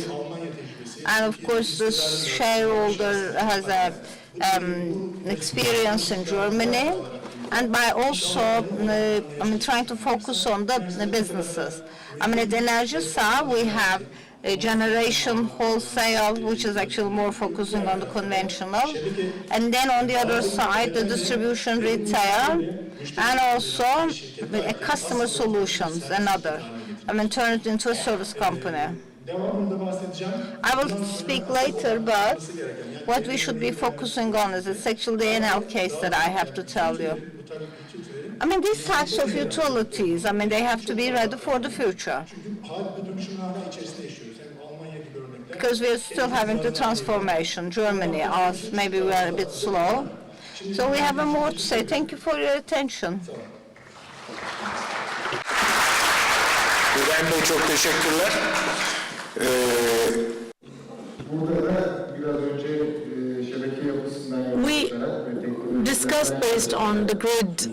[SPEAKER 2] and of course, the shareholder has experience in Germany, and by also, trying to focus on the businesses. I mean, at Enerjisa, we have a generation wholesale, which is actually more focusing on the conventional, and then on the other side, the distribution retail, and also the customer solutions, another. Turn it into a service company. I will speak later, but what we should be focusing on is it's actually the NL case that I have to tell you. I mean, these types of utilities, they have to be ready for the future. Because we are still having the transformation. Germany, us, maybe we are a bit slow. So we have more to say. Thank you for your attention.
[SPEAKER 5] İbrahim Bey çok teşekkürler.
[SPEAKER 6] Burada da biraz önce şebeke yapısından
[SPEAKER 4] We discussed based on the grid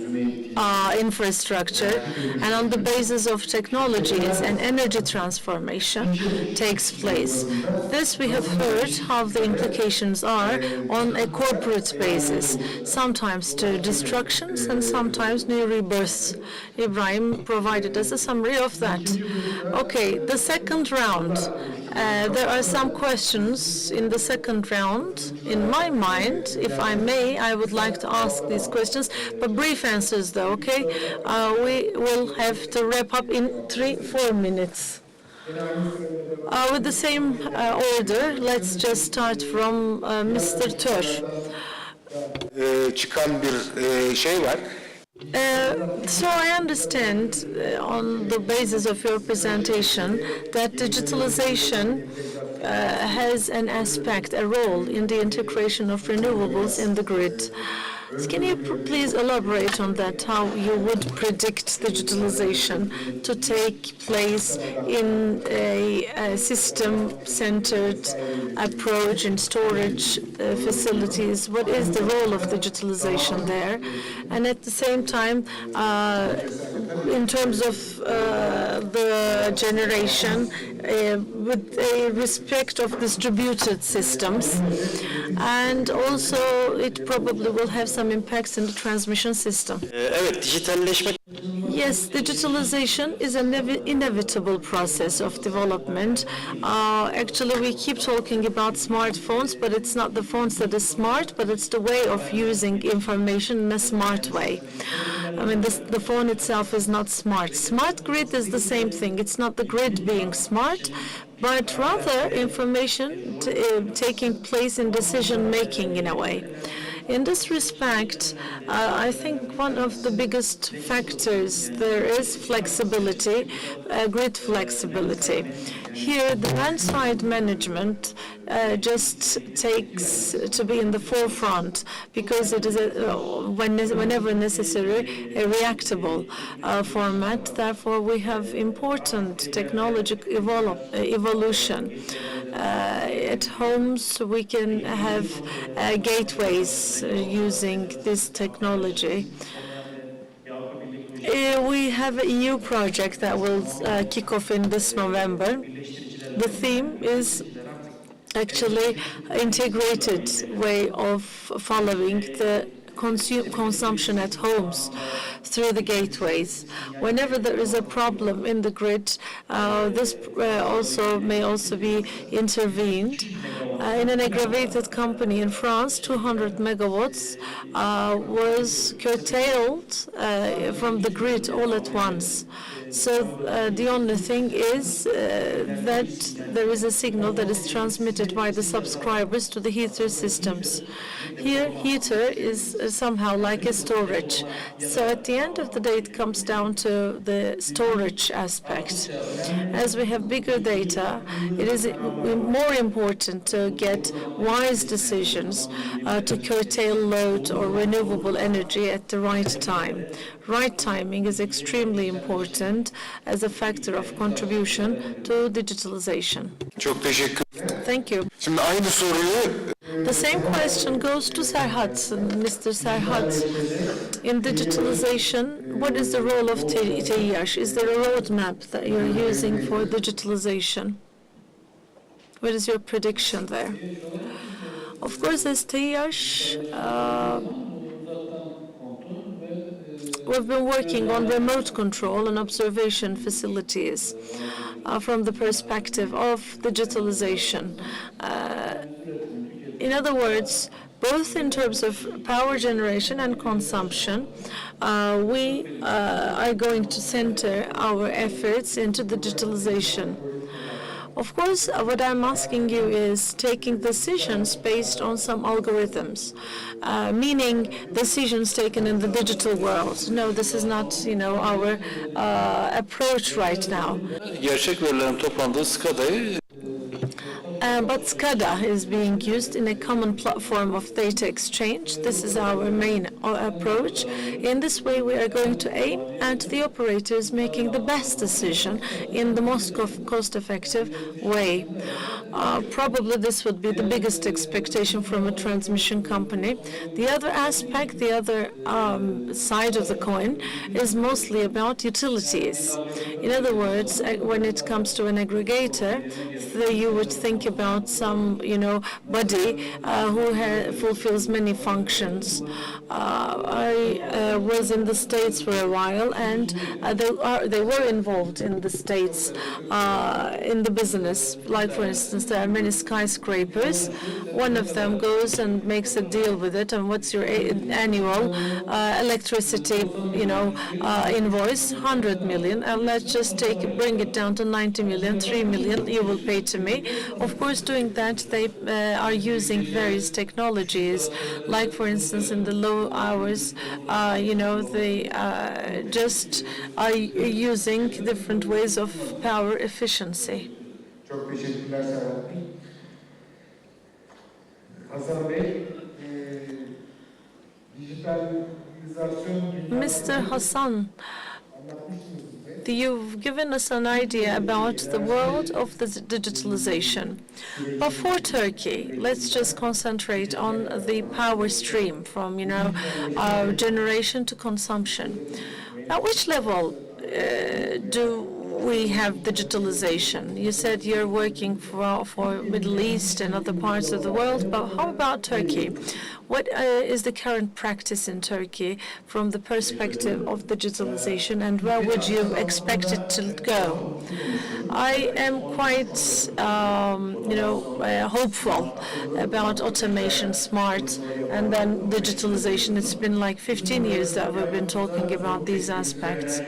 [SPEAKER 4] infrastructure, and on the basis of technologies and energy transformation takes place. This we have heard how the implications are on a corporate basis, sometimes to destructions and sometimes new rebirths. Ibrahim provided us a summary of that. Okay, the second round. There are some questions in the second round. In my mind, if I may, I would like to ask these questions, but brief answers though, okay? We will have to wrap up in 3-4 minutes. With the same order, let's just start from Mr. Tör.
[SPEAKER 5] Çıkan bir şey var.
[SPEAKER 4] So I understand on the basis of your presentation that digitalization has an aspect, a role in the integration of renewables in the grid. Can you please elaborate on that, how you would predict digitalization to take place in a system-centered approach in storage facilities? What is the role of digitalization there? And at the same time, in terms of the generation, with a respect of distributed systems, and also it probably will have some impacts in the transmission system.
[SPEAKER 8] Evet, dijitalleşme
[SPEAKER 4] Yes, digitalization is an inevitable process of development. Actually, we keep talking about smartphones, but it's not the phones that are smart, but it's the way of using information in a smart way. I mean, the phone itself is not smart. Smart grid is the same thing. It's not the grid being smart, but rather information taking place in decision-making in a way. In this respect, I think one of the biggest factors there is flexibility, grid flexibility. Here, the land-side management just takes to be in the forefront because it is, whenever necessary, a reactable format. Therefore, we have important technological evolution. At homes, we can have gateways using this technology. We have an EU project that will kick off in this November. The theme is actually integrated way of following the consumption at homes through the gateways. Whenever there is a problem in the grid, this may also be intervened. In an aggravated company in France, 200 megawatts was curtailed from the grid all at once. So the only thing is that there is a signal that is transmitted by the subscribers to the heater systems. Here, heater is somehow like a storage. So at the end of the day, it comes down to the storage aspect. As we have bigger data, it is more important to get wise decisions to curtail load or renewable energy at the right time. Right timing is extremely important as a factor of contribution to digitalization.
[SPEAKER 1] Çok teşekkür.
[SPEAKER 4] Thank you.
[SPEAKER 1] Şimdi aynı soruyu
[SPEAKER 4] The same question goes to Serhat, Mr. Serhat. In digitalization, what is the role of TWEC? Is there a roadmap that you're using for digitalization? What is your prediction there? Of course, as TWEC, we've been working on remote control and observation facilities from the perspective of digitalization. In other words, both in terms of power generation and consumption, we are going to center our efforts into digitalization. Of course, what I'm asking you is taking decisions based on some algorithms, meaning decisions taken in the digital world. No, this is not, our approach right now.
[SPEAKER 3] Gerçek verilerin toplandığı SCADA'yı
[SPEAKER 4] But SCADA is being used in a common platform of data exchange. This is our main approach. In this way, we are going to aim at the operators making the best decision in the most cost-effective way. Probably this would be the biggest expectation from a transmission company. The other aspect, the other side of the coin, is mostly about utilities. In other words, when it comes to an aggregator, you would think about some, body who fulfills many functions. I was in the States for a while, and they were involved in the States in the business. Like, for instance, there are many skyscrapers. One of them goes and makes a deal with it, and what's your annual electricity, invoice? 100 million, and let's just bring it down to 90 million, 3 million you will pay to me. Of course, doing that, they are using various technologies, like, for instance, in the low hours, they just are using different ways of power efficiency.
[SPEAKER 6] Çok teşekkürler Serhat Bey. Hasan Bey, Dijitalizasyon
[SPEAKER 4] Mr. Hassan, you've given us an idea about the world of the digitalization. But for Turkey, let's just concentrate on the power stream from, generation to consumption. At which level do we have digitalization? You said you're working for Middle East and other parts of the world, but how about Turkey? What is the current practice in Turkey from the perspective of digitalization, and where would you expect it to go? I am quite, hopeful about automation, smart, and then digitalization. It's been like 15 years that we've been talking about these aspects.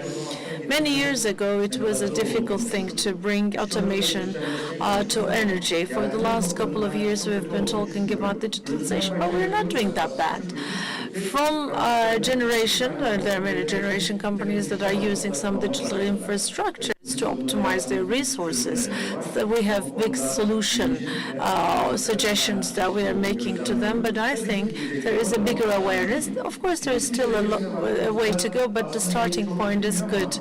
[SPEAKER 4] Many years ago, it was a difficult thing to bring automation to energy. For the last couple of years, we've been talking about digitalization, but we're not doing that bad. From generation, there are many generation companies that are using some digital infrastructure to optimize their resources. So we have big solution suggestions that we are making to them, but I think there is a bigger awareness. Of course, there is still a way to go, but the starting point is good.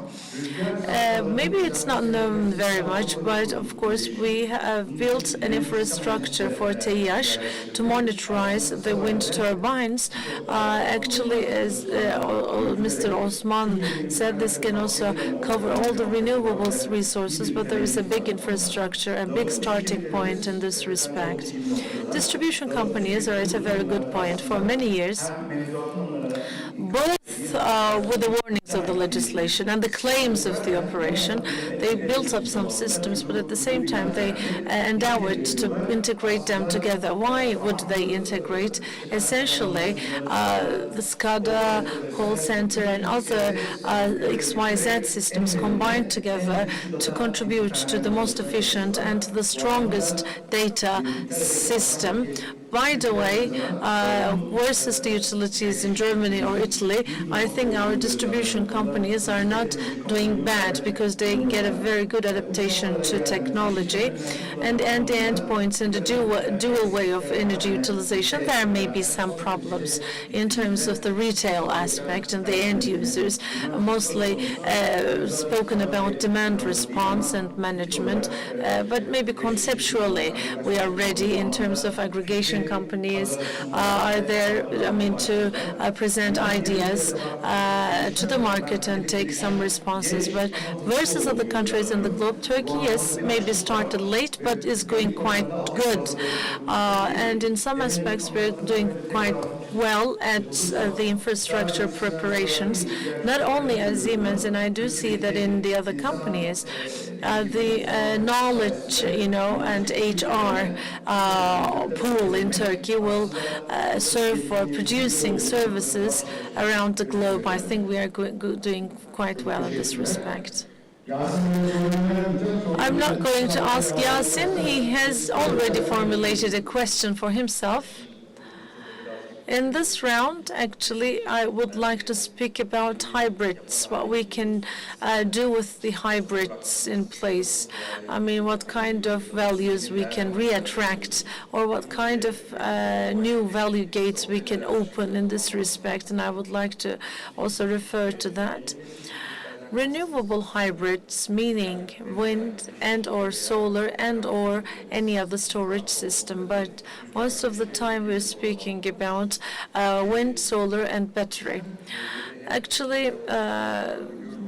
[SPEAKER 4] Maybe it's not known very much, but of course we have built an infrastructure for TWEC to monitorize the wind turbines. Actually, as Mr. Osman said, this can also cover all the renewables resources, but there is a big infrastructure, a big starting point in this respect. Distribution companies are at a very good point. For many years, both with the warnings of the legislation and the claims of the operation, they built up some systems, but at the same time they endeavored to integrate them together. Why would they integrate? Essentially, the SCADA, call center, and other XYZ systems combined together to contribute to the most efficient and the strongest data system. By the way, versus the utilities in Germany or Italy, I think our distribution companies are not doing bad because they get a very good adaptation to technology and end-to-end points in the dual way of energy utilization. There may be some problems in terms of the retail aspect and the end users, mostly spoken about demand response and management, but maybe conceptually we are ready in terms of aggregation companies are there, to present ideas to the market and take some responses. But versus other countries in the globe, Turkey, yes, maybe started late, but is going quite good. And in some aspects, we're doing quite well at the infrastructure preparations, not only as Siemens, and I do see that in the other companies, the knowledge, and HR pool in Turkey will serve for producing services around the globe. I think we are doing quite well in this respect. I'm not going to ask Yasin. He has already formulated a question for himself. In this round, actually, I would like to speak about hybrids, what we can do with the hybrids in place. What kind of values we can re-attract, or what kind of new value gates we can open in this respect, and I would like to also refer to that. Renewable hybrids, meaning wind and or solar and or any other storage system, but most of the time we're speaking about wind, solar and battery. Actually,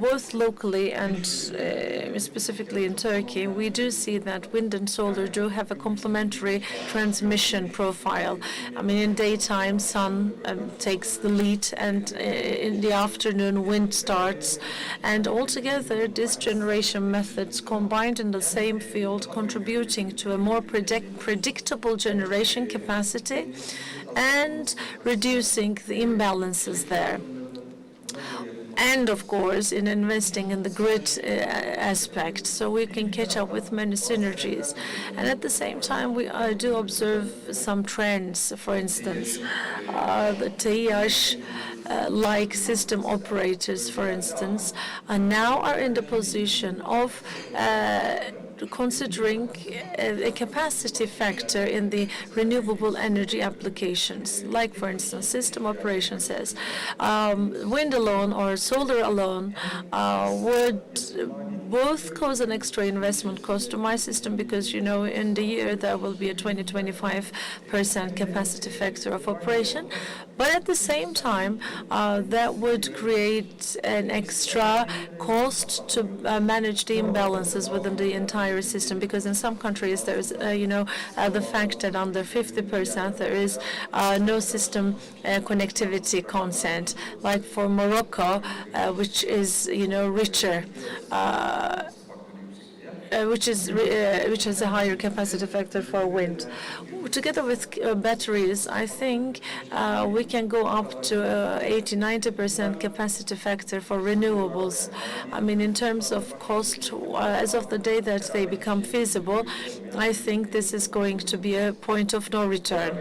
[SPEAKER 4] both locally and specifically in Turkey, we do see that wind and solar do have a complementary transmission profile. In daytime, sun takes the lead, and in the afternoon, wind starts. And altogether, these generation methods combined in the same field, contributing to a more predictable generation capacity and reducing the imbalances there. And of course, in investing in the grid aspect, so we can catch up with many synergies. And at the same time, we do observe some trends. For instance, the TWEC like system operators, for instance, now are in the position of considering a capacity factor in the renewable energy applications. Like, for instance, system operation says wind alone or solar alone would both cause an extra investment cost to my system, because, you know, in the year there will be a 20-25% capacity factor of operation. But at the same time, that would create an extra cost to manage the imbalances within the entire system, because in some countries there's, the fact that under 50% there is no system connectivity consent. Like for Morocco, which is, richer, which has a higher capacity factor for wind. Together with batteries, I think we can go up to 80-90% capacity factor for renewables. I mean, in terms of cost, as of the day that they become feasible, I think this is going to be a point of no return.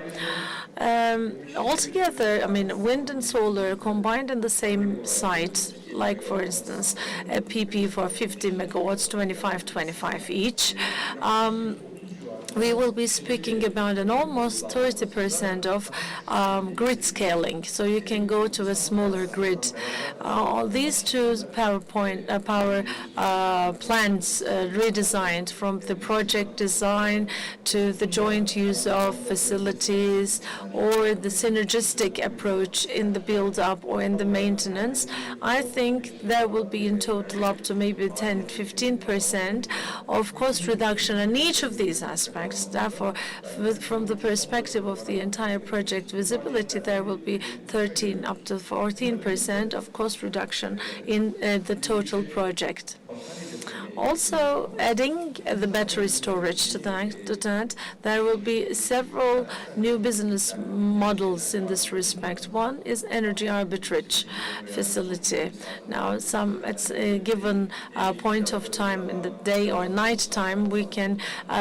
[SPEAKER 4] Altogether, I mean, wind and solar combined in the same site, like, for instance, a PP for 50 megawatts, 25 each, we will be speaking about an almost 30% of grid scaling. So you can go to a smaller grid. These two power plants redesigned, from the project design to the joint use of facilities or the synergistic approach in the build-up or in the maintenance, I think there will be in total up to maybe 10-15% of cost reduction in each of these aspects. Therefore, from the perspective of the entire project visibility, there will be 13 up to 14% of cost reduction in the total project. Also, adding the battery storage to that, there will be several new business models in this respect. One is energy arbitrage facility. Now, it's a given point of time in the day or night time, we can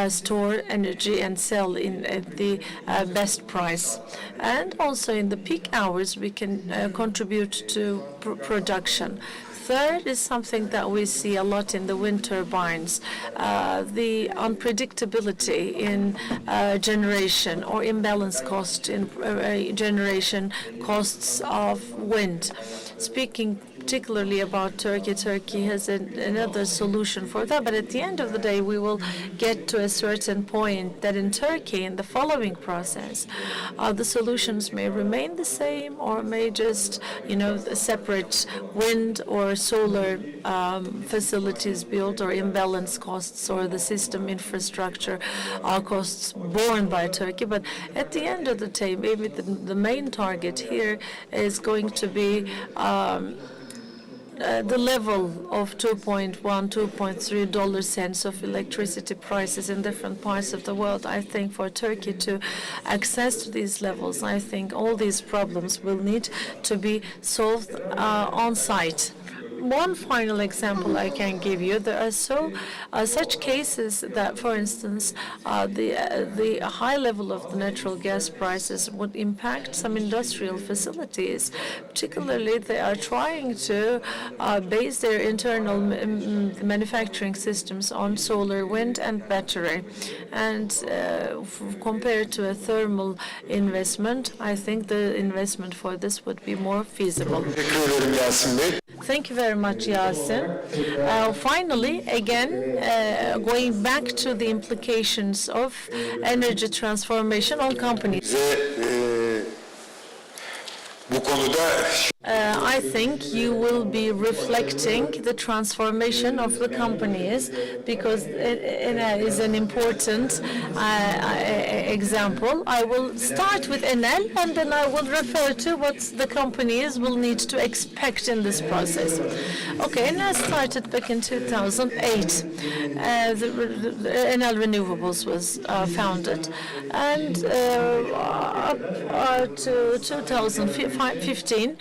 [SPEAKER 4] store energy and sell in at the best price. And also in the peak hours, we can contribute to production. Third is something that we see a lot in the wind turbines, the unpredictability in generation or imbalance cost in generation costs of wind. Speaking particularly about Turkey, Turkey has another solution for that. But at the end of the day, we will get to a certain point that in Turkey, in the following process, the solutions may remain the same or may just, separate wind or solar facilities built, or imbalance costs, or the system infrastructure costs borne by Turkey. But at the end of the day, maybe the main target here is going to be the level of $2.1-2.3 of electricity prices in different parts of the world. I think for Turkey to access to these levels, I think all these problems will need to be solved on site. One final example I can give you: there are such cases that, for instance, the high level of the natural gas prices would impact some industrial facilities. Particularly, they are trying to base their internal manufacturing systems on solar, wind, and battery. And compared to a thermal investment, I think the investment for this would be more feasible. Thank you very much, Yasin. Finally, again, going back to the implications of energy transformation on companies. I think you will be reflecting the transformation of the companies, because Enel is an important example. I will start with Enel, and then I will refer to what the companies will need to expect in this process. Okay, Enel started back in 2008. Enel Renewables was founded, and up to 2015,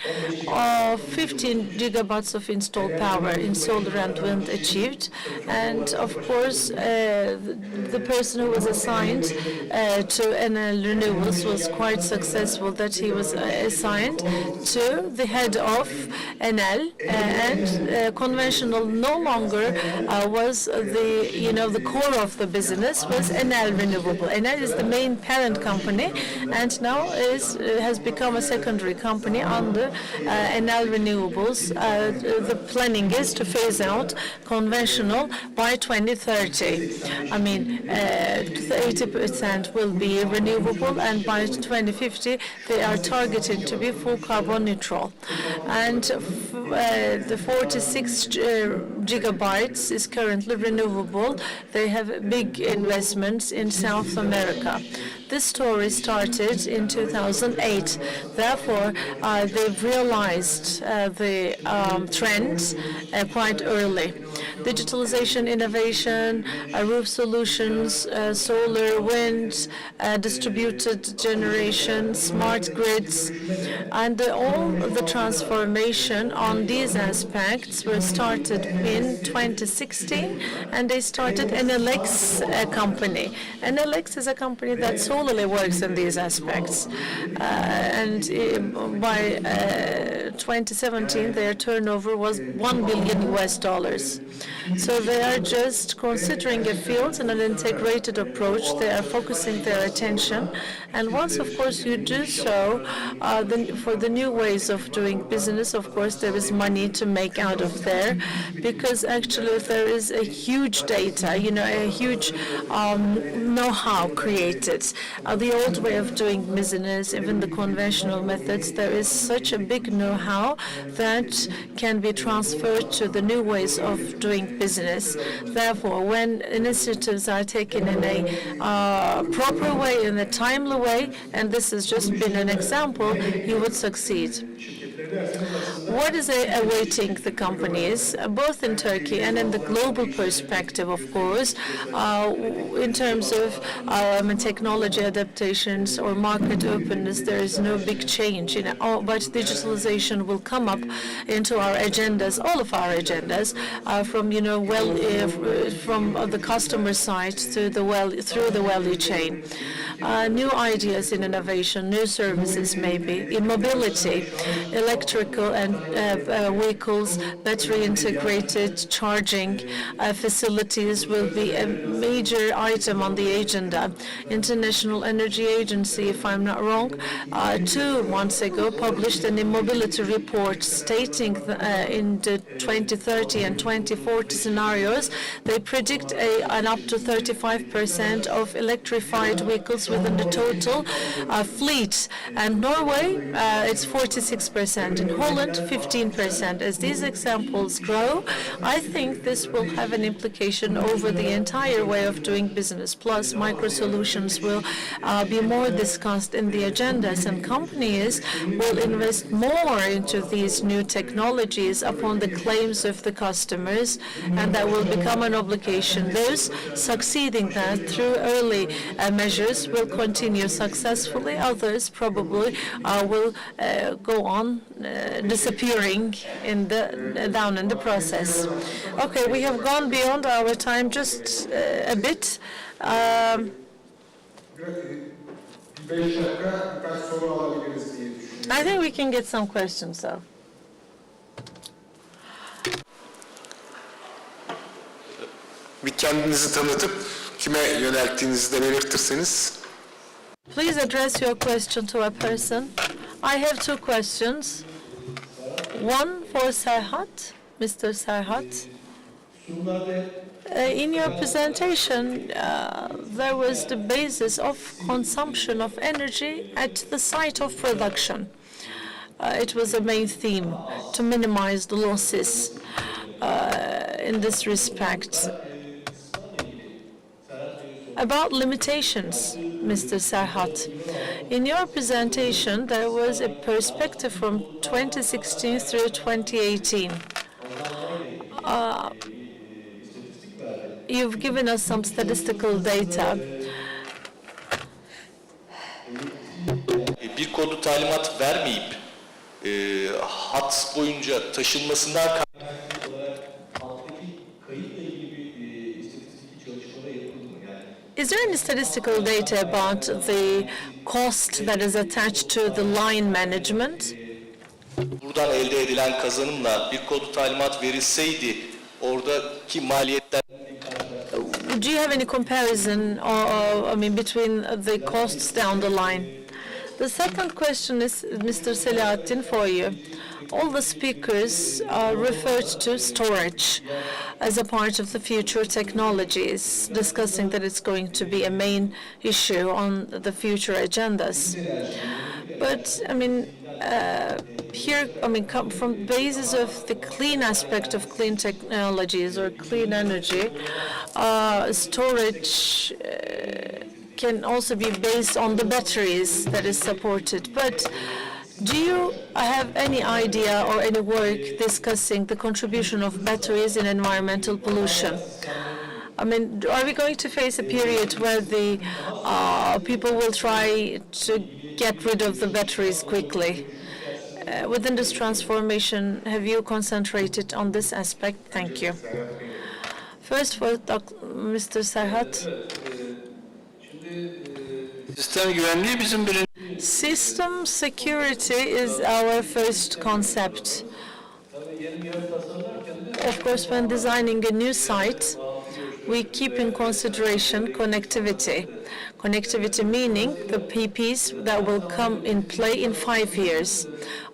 [SPEAKER 4] 15 gigawatts of installed power in solar and wind achieved. And of course, the person who was assigned to NL Renewables was quite successful, that he was assigned to the head of NL, and conventional no longer was the core of the business was NL Renewable. NL is the main parent company, and now has become a secondary company under NL Renewables. The planning is to phase out conventional by 2030. I mean, 80% will be renewable, and by 2050 they are targeted to be full carbon neutral. And the 46 gigabytes is currently renewable. They have big investments in South America. This story started in 2008. Therefore, they've realized the trends quite early. Digitalization, innovation, roof solutions, solar, wind, distributed generation, smart grids, and all the transformation on these aspects were started in 2016, and they started NLX company. NLX is a company that solely works in these aspects, and by 2017 their turnover was $1 billion US. So they are just considering a field and an integrated approach. They are focusing their attention, and once, of course, you do so, for the new ways of doing business, of course, there is money to make out of there, because actually there is a huge data, a huge know-how created. The old way of doing business, even the conventional methods, there is such a big know-how that can be transferred to the new ways of doing business. Therefore, when initiatives are taken in a proper way, in a timely way, and this has just been an example, you would succeed. What is awaiting the companies, both in Turkey and in the global perspective, of course, in terms of technology adaptations or market openness, there is no big change. But digitalization will come up into our agendas, all of our agendas, from from the customer side to through the value chain. New ideas in innovation, new services maybe, in mobility, electrical and vehicles, battery integrated charging facilities will be a major item on the agenda. International Energy Agency, if I'm not wrong, 2 months ago published an mobility report stating in the 2030 and 2040 scenarios, they predict an up to 35% of electrified vehicles within the total fleet. And Norway, it's 46%. In Holland, 15%. As these examples grow, I think this will have an implication over the entire way of doing business. Plus, micro-solutions will be more discussed in the agendas, and companies will invest more into these new technologies upon the claims of the customers, and that will become an obligation. Those succeeding that through early measures will continue successfully. Others probably will go on disappearing down in the process. Okay, we have gone beyond our time just a bit.
[SPEAKER 6] 5 dakika birkaç soru alabiliriz diye düşünüyorum.
[SPEAKER 4] I think we can get some questions, though.
[SPEAKER 1] Bir kendinizi tanıtıp kime yönelttiğinizi de belirtirseniz.
[SPEAKER 4] Please address your question to a person. I have 2 questions. One for Serhat, Mr. Serhat. In your presentation, there was the basis of consumption of energy at the site of production. It was a main theme to minimize the losses in this respect. About limitations, Mr. Serhat, in your presentation, there was a perspective from 2016 through 2018. You've given us some statistical data.
[SPEAKER 8] Bir kodu talimat vermeyip hat boyunca taşınmasından kaynaklı olarak alttaki kayıtla ilgili bir istatistik çalışmaları yapıldı mı?
[SPEAKER 4] Is there any statistical data about the cost that is attached to the line management?
[SPEAKER 8] Buradan elde edilen kazanımla bir kodu talimat verilseydi oradaki maliyetler
[SPEAKER 4] Do you have any comparison, between the costs down the line? The second question is, Mr. Selahattin, for you. All the speakers referred to storage as a part of the future technologies, discussing that it's going to be a main issue on the future agendas. But, from the basis of the clean aspect of clean technologies or clean energy, storage can also be based on the batteries that is supported. But do you have any idea or any work discussing the contribution of batteries in environmental pollution? Are we going to face a period where the people will try to get rid of the batteries quickly? Within this transformation, have you concentrated on this aspect? Thank you. First, for Mr. Serhat.
[SPEAKER 5] Sistem güvenliği bizim birinci.
[SPEAKER 4] System security is our first concept. Of course, when designing a new site, we keep in consideration connectivity. Connectivity meaning the PPs that will come in play in 5 years.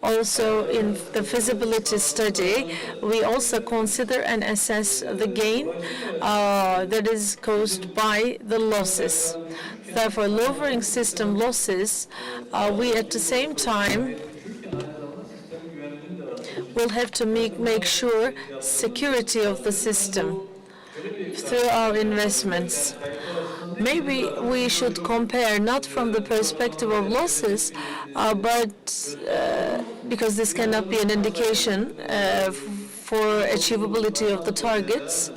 [SPEAKER 4] Also, in the feasibility study, we also consider and assess the gain that is caused by the losses. Therefore, lowering system losses, we at the same time will have to make sure security of the system through our investments. Maybe we should compare not from the perspective of losses, but because this cannot be an indication for achievability of the targets,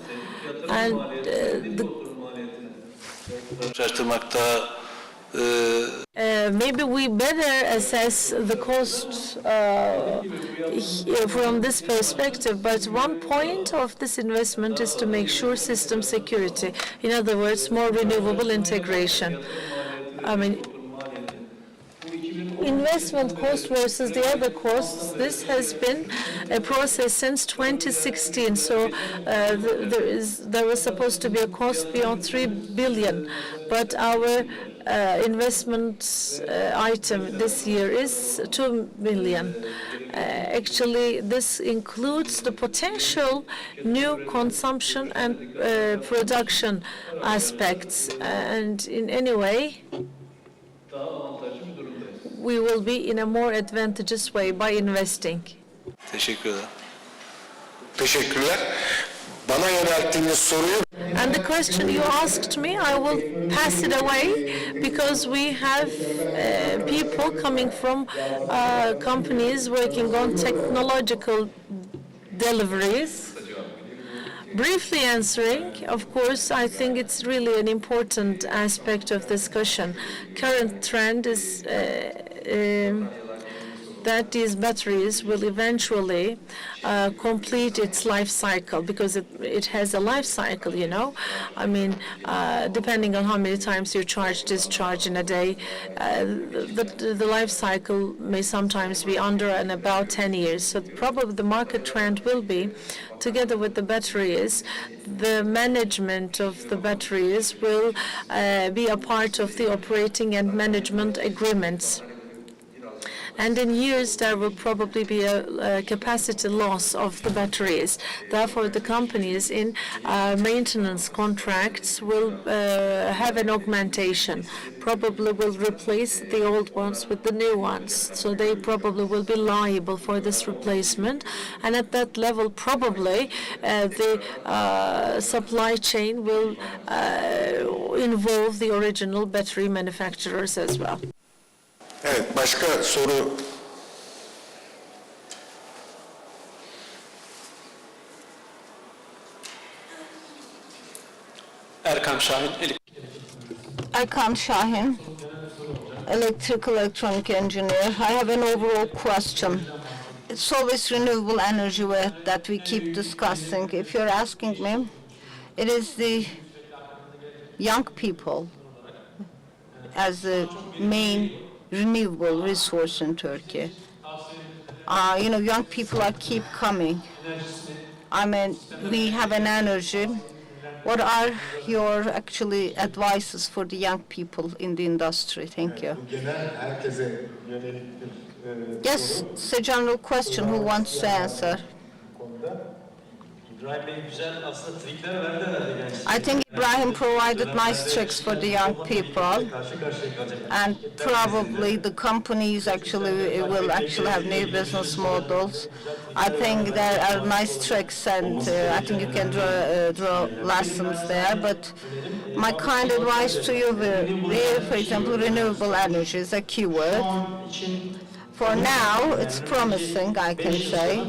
[SPEAKER 4] and maybe we better assess the cost from this perspective, but one point of this investment is to make sure system security. In other words, more renewable integration. Investment cost versus the other costs, this has been a process since 2016. So there was supposed to be a cost beyond 3 billion, but our investment item this year is 2 million. Actually, this includes the potential new consumption and production aspects, and in any way, we will be in a more advantageous way by investing.
[SPEAKER 5] Teşekkürler.
[SPEAKER 1] Teşekkürler. Bana yönelttiğiniz soruyu
[SPEAKER 4] And the question you asked me, I will pass it away because we have people coming from companies working on technological deliveries. Briefly answering, of course, I think it's really an important aspect of discussion. Current trend is that these batteries will eventually complete its life cycle, because it has a life cycle, depending on how many times you charge, discharge in a day, the life cycle may sometimes be under and about 10 years. So probably the market trend will be, together with the batteries, the management of the batteries will be a part of the operating and management agreements. And in years, there will probably be a capacity loss of the batteries. Therefore, the companies in maintenance contracts will have an augmentation, probably will replace the old ones with the new ones. So they probably will be liable for this replacement. And at that level, probably the supply chain will involve the original battery manufacturers as well.
[SPEAKER 1] Evet, başka soru?
[SPEAKER 8] Erkan Şahin,
[SPEAKER 2] Erkan Şahin, electrical electronic engineer. I have an overall question. it's always renewable energy that we keep discussing. If you're asking me, it is the young people as the main renewable resource in Turkey. Young people keep coming. I mean, we have an energy. What are your actually advices for the young people in the industry? Thank you.
[SPEAKER 6] Bu genel herkese yönelik bir
[SPEAKER 2] Yes, it's a general question. Who wants to answer?
[SPEAKER 6] bu konuda.
[SPEAKER 8] İbrahim Bey güzel aslında trikler verdi herhalde gençlere.
[SPEAKER 2] I think Ibrahim provided nice tricks for the young people,
[SPEAKER 8] Karşı karşıya kalacak.
[SPEAKER 2] and probably the companies will have new business models. I think there are nice tricks, and I think you can draw lessons there. But my kind advice to you, for example, renewable energy is a keyword. For now, it's promising, I can say.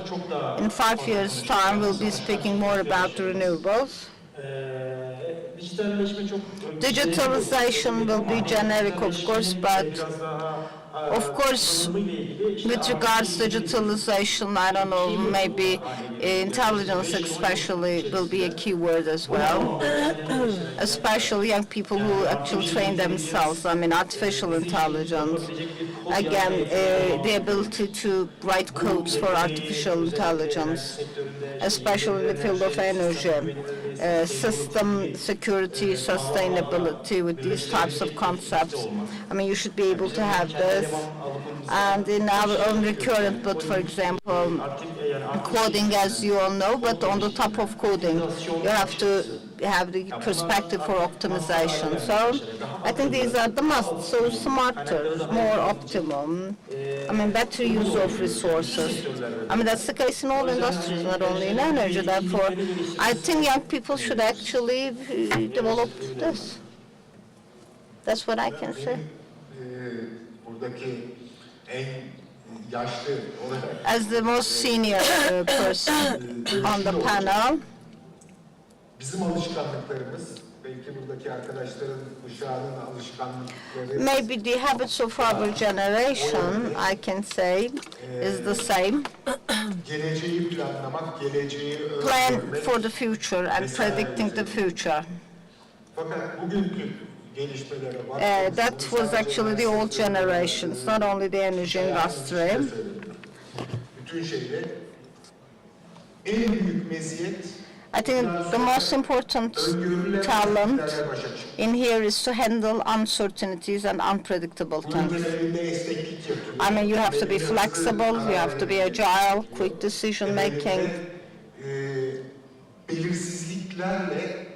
[SPEAKER 2] In 5 years' time, we'll be speaking more about the renewables. Digitalization will be generic, of course, but of course, with regards to digitalization, I don't know, maybe intelligence especially will be a key word as well. Especially young people who actually train themselves, I mean, artificial intelligence. Again, the ability to write codes for artificial intelligence, especially in the field of energy, system security, sustainability, with these types of concepts. I mean, you should be able to have this. And in our own recurrent, but for example, coding, as you all know, but on the top of coding, you have to have the perspective for optimization. So I think these are the must. So smarter, more optimum, I mean, better use of resources. I mean, that's the case in all industries, not only in energy. Therefore, I think young people should actually develop this. That's what I can say.
[SPEAKER 6] Buradaki en yaşlı olarak
[SPEAKER 2] As the most senior person on the panel,
[SPEAKER 6] bizim alışkanlıklarımız, belki buradaki arkadaşların kuşağının alışkanlıkları
[SPEAKER 2] maybe the habits of our generation, I can say, is the same.
[SPEAKER 6] geleceği planlamak, geleceği
[SPEAKER 2] Plan
[SPEAKER 6] öngörmek.
[SPEAKER 2] for the future and predicting the future.
[SPEAKER 6] Fakat bugünkü gelişmelere
[SPEAKER 2] That was actually the old generations, not only the energy industry.
[SPEAKER 6] bütün şeyler en büyük meziyet
[SPEAKER 2] I think the most important talent in here is to handle uncertainties and unpredictable things.
[SPEAKER 6] ülkelerinde esneklik yapıyor.
[SPEAKER 2] I mean, you have to be flexible, you have to be agile, quick decision making.
[SPEAKER 6] Belirsizliklerle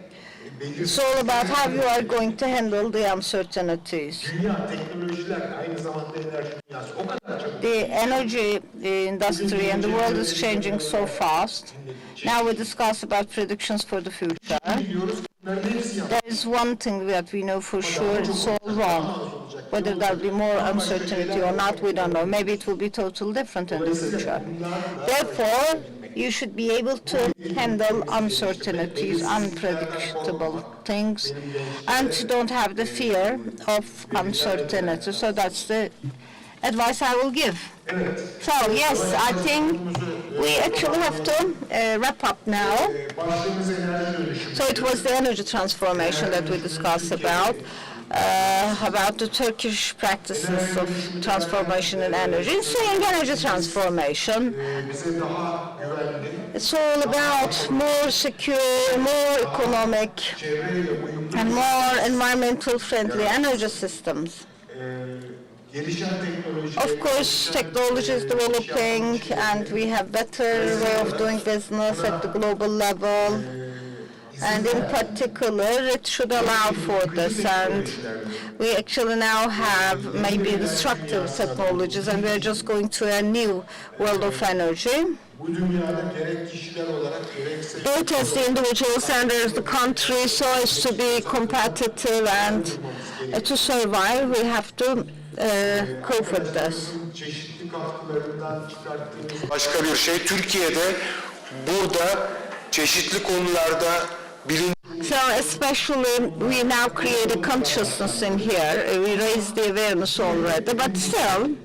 [SPEAKER 2] It's all about how you are going to handle the uncertainties.
[SPEAKER 6] dünya teknolojiler aynı zamanda enerji dünyası o kadar çabuk.
[SPEAKER 2] The energy industry and the world is changing so fast. Now we discuss about predictions for the future.
[SPEAKER 6] Biliyoruz ki bunların hepsi yanlış.
[SPEAKER 2] There is one thing that we know for sure, it's all wrong. Whether there will be more uncertainty or not, we don't know. Maybe it will be totally different in the future. Therefore, you should be able to handle uncertainties, unpredictable things, and don't have the fear of uncertainty. So that's the advice I will give. So yes, I think we actually have to wrap up now.
[SPEAKER 6] Başlığımız enerji dönüşümü.
[SPEAKER 2] So it was the energy transformation that we discussed about the Turkish practices of transformation in energy. Saying energy transformation,
[SPEAKER 6] Bize daha güvenli,
[SPEAKER 2] it's all about more secure, more economic,
[SPEAKER 6] çevreyle uyumlu,
[SPEAKER 2] and more environmental friendly energy systems.
[SPEAKER 6] gelişen teknoloji.
[SPEAKER 2] Of course, technology is developing and we have better way of doing business at the global level. And in particular, it should allow for this. And we actually now have maybe destructive technologies, and we are just going to a new world of energy.
[SPEAKER 6] Bu dünyada gerek kişiler olarak gerekse
[SPEAKER 2] Both as the individuals and as the country, so as to be competitive and to survive, we have to cope with this.
[SPEAKER 6] çeşitli katkılarından çıkarttığımız
[SPEAKER 1] Başka bir şey, Türkiye'de burada çeşitli konularda bilinç
[SPEAKER 2] So especially we now create a consciousness in here. We raised the awareness already, but still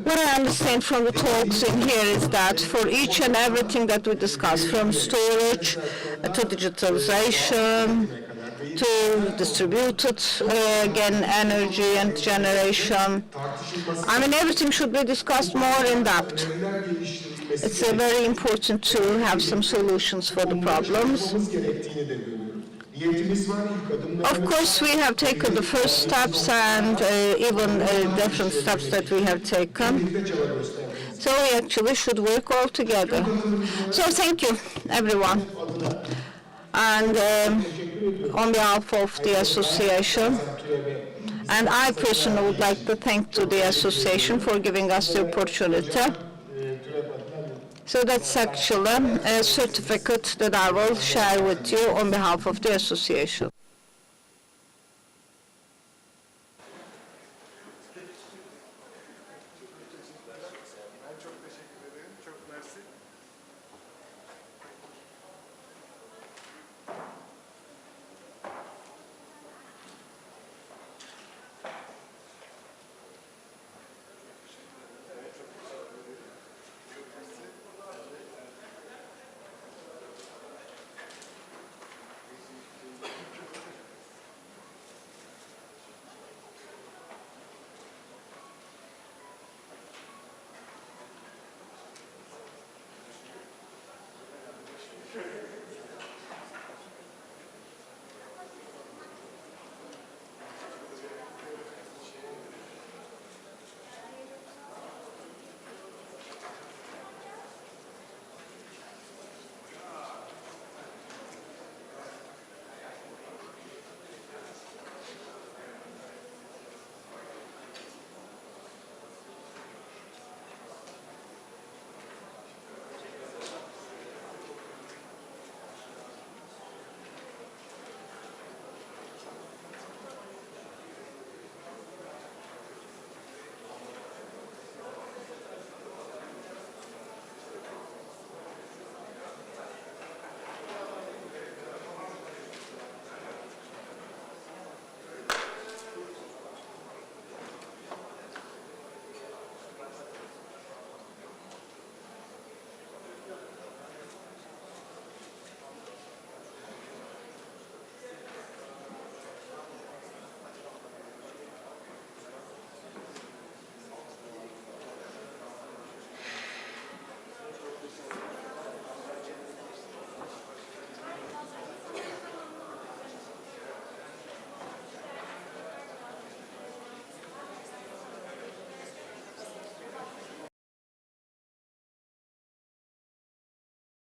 [SPEAKER 2] What I understand from the talks in here is that for each and everything that we discuss, from storage to digitalization to distributed again energy and generation, I mean everything should be discussed more in depth. It's very important to have some solutions for the problems. Of course, we have taken the first steps and even different steps that we have taken. So we actually should work all together. So thank you, everyone. And on behalf of the association, and I personally would like to thank to the association for giving us the opportunity. So that's actually a certificate that I will share with you on behalf of the association.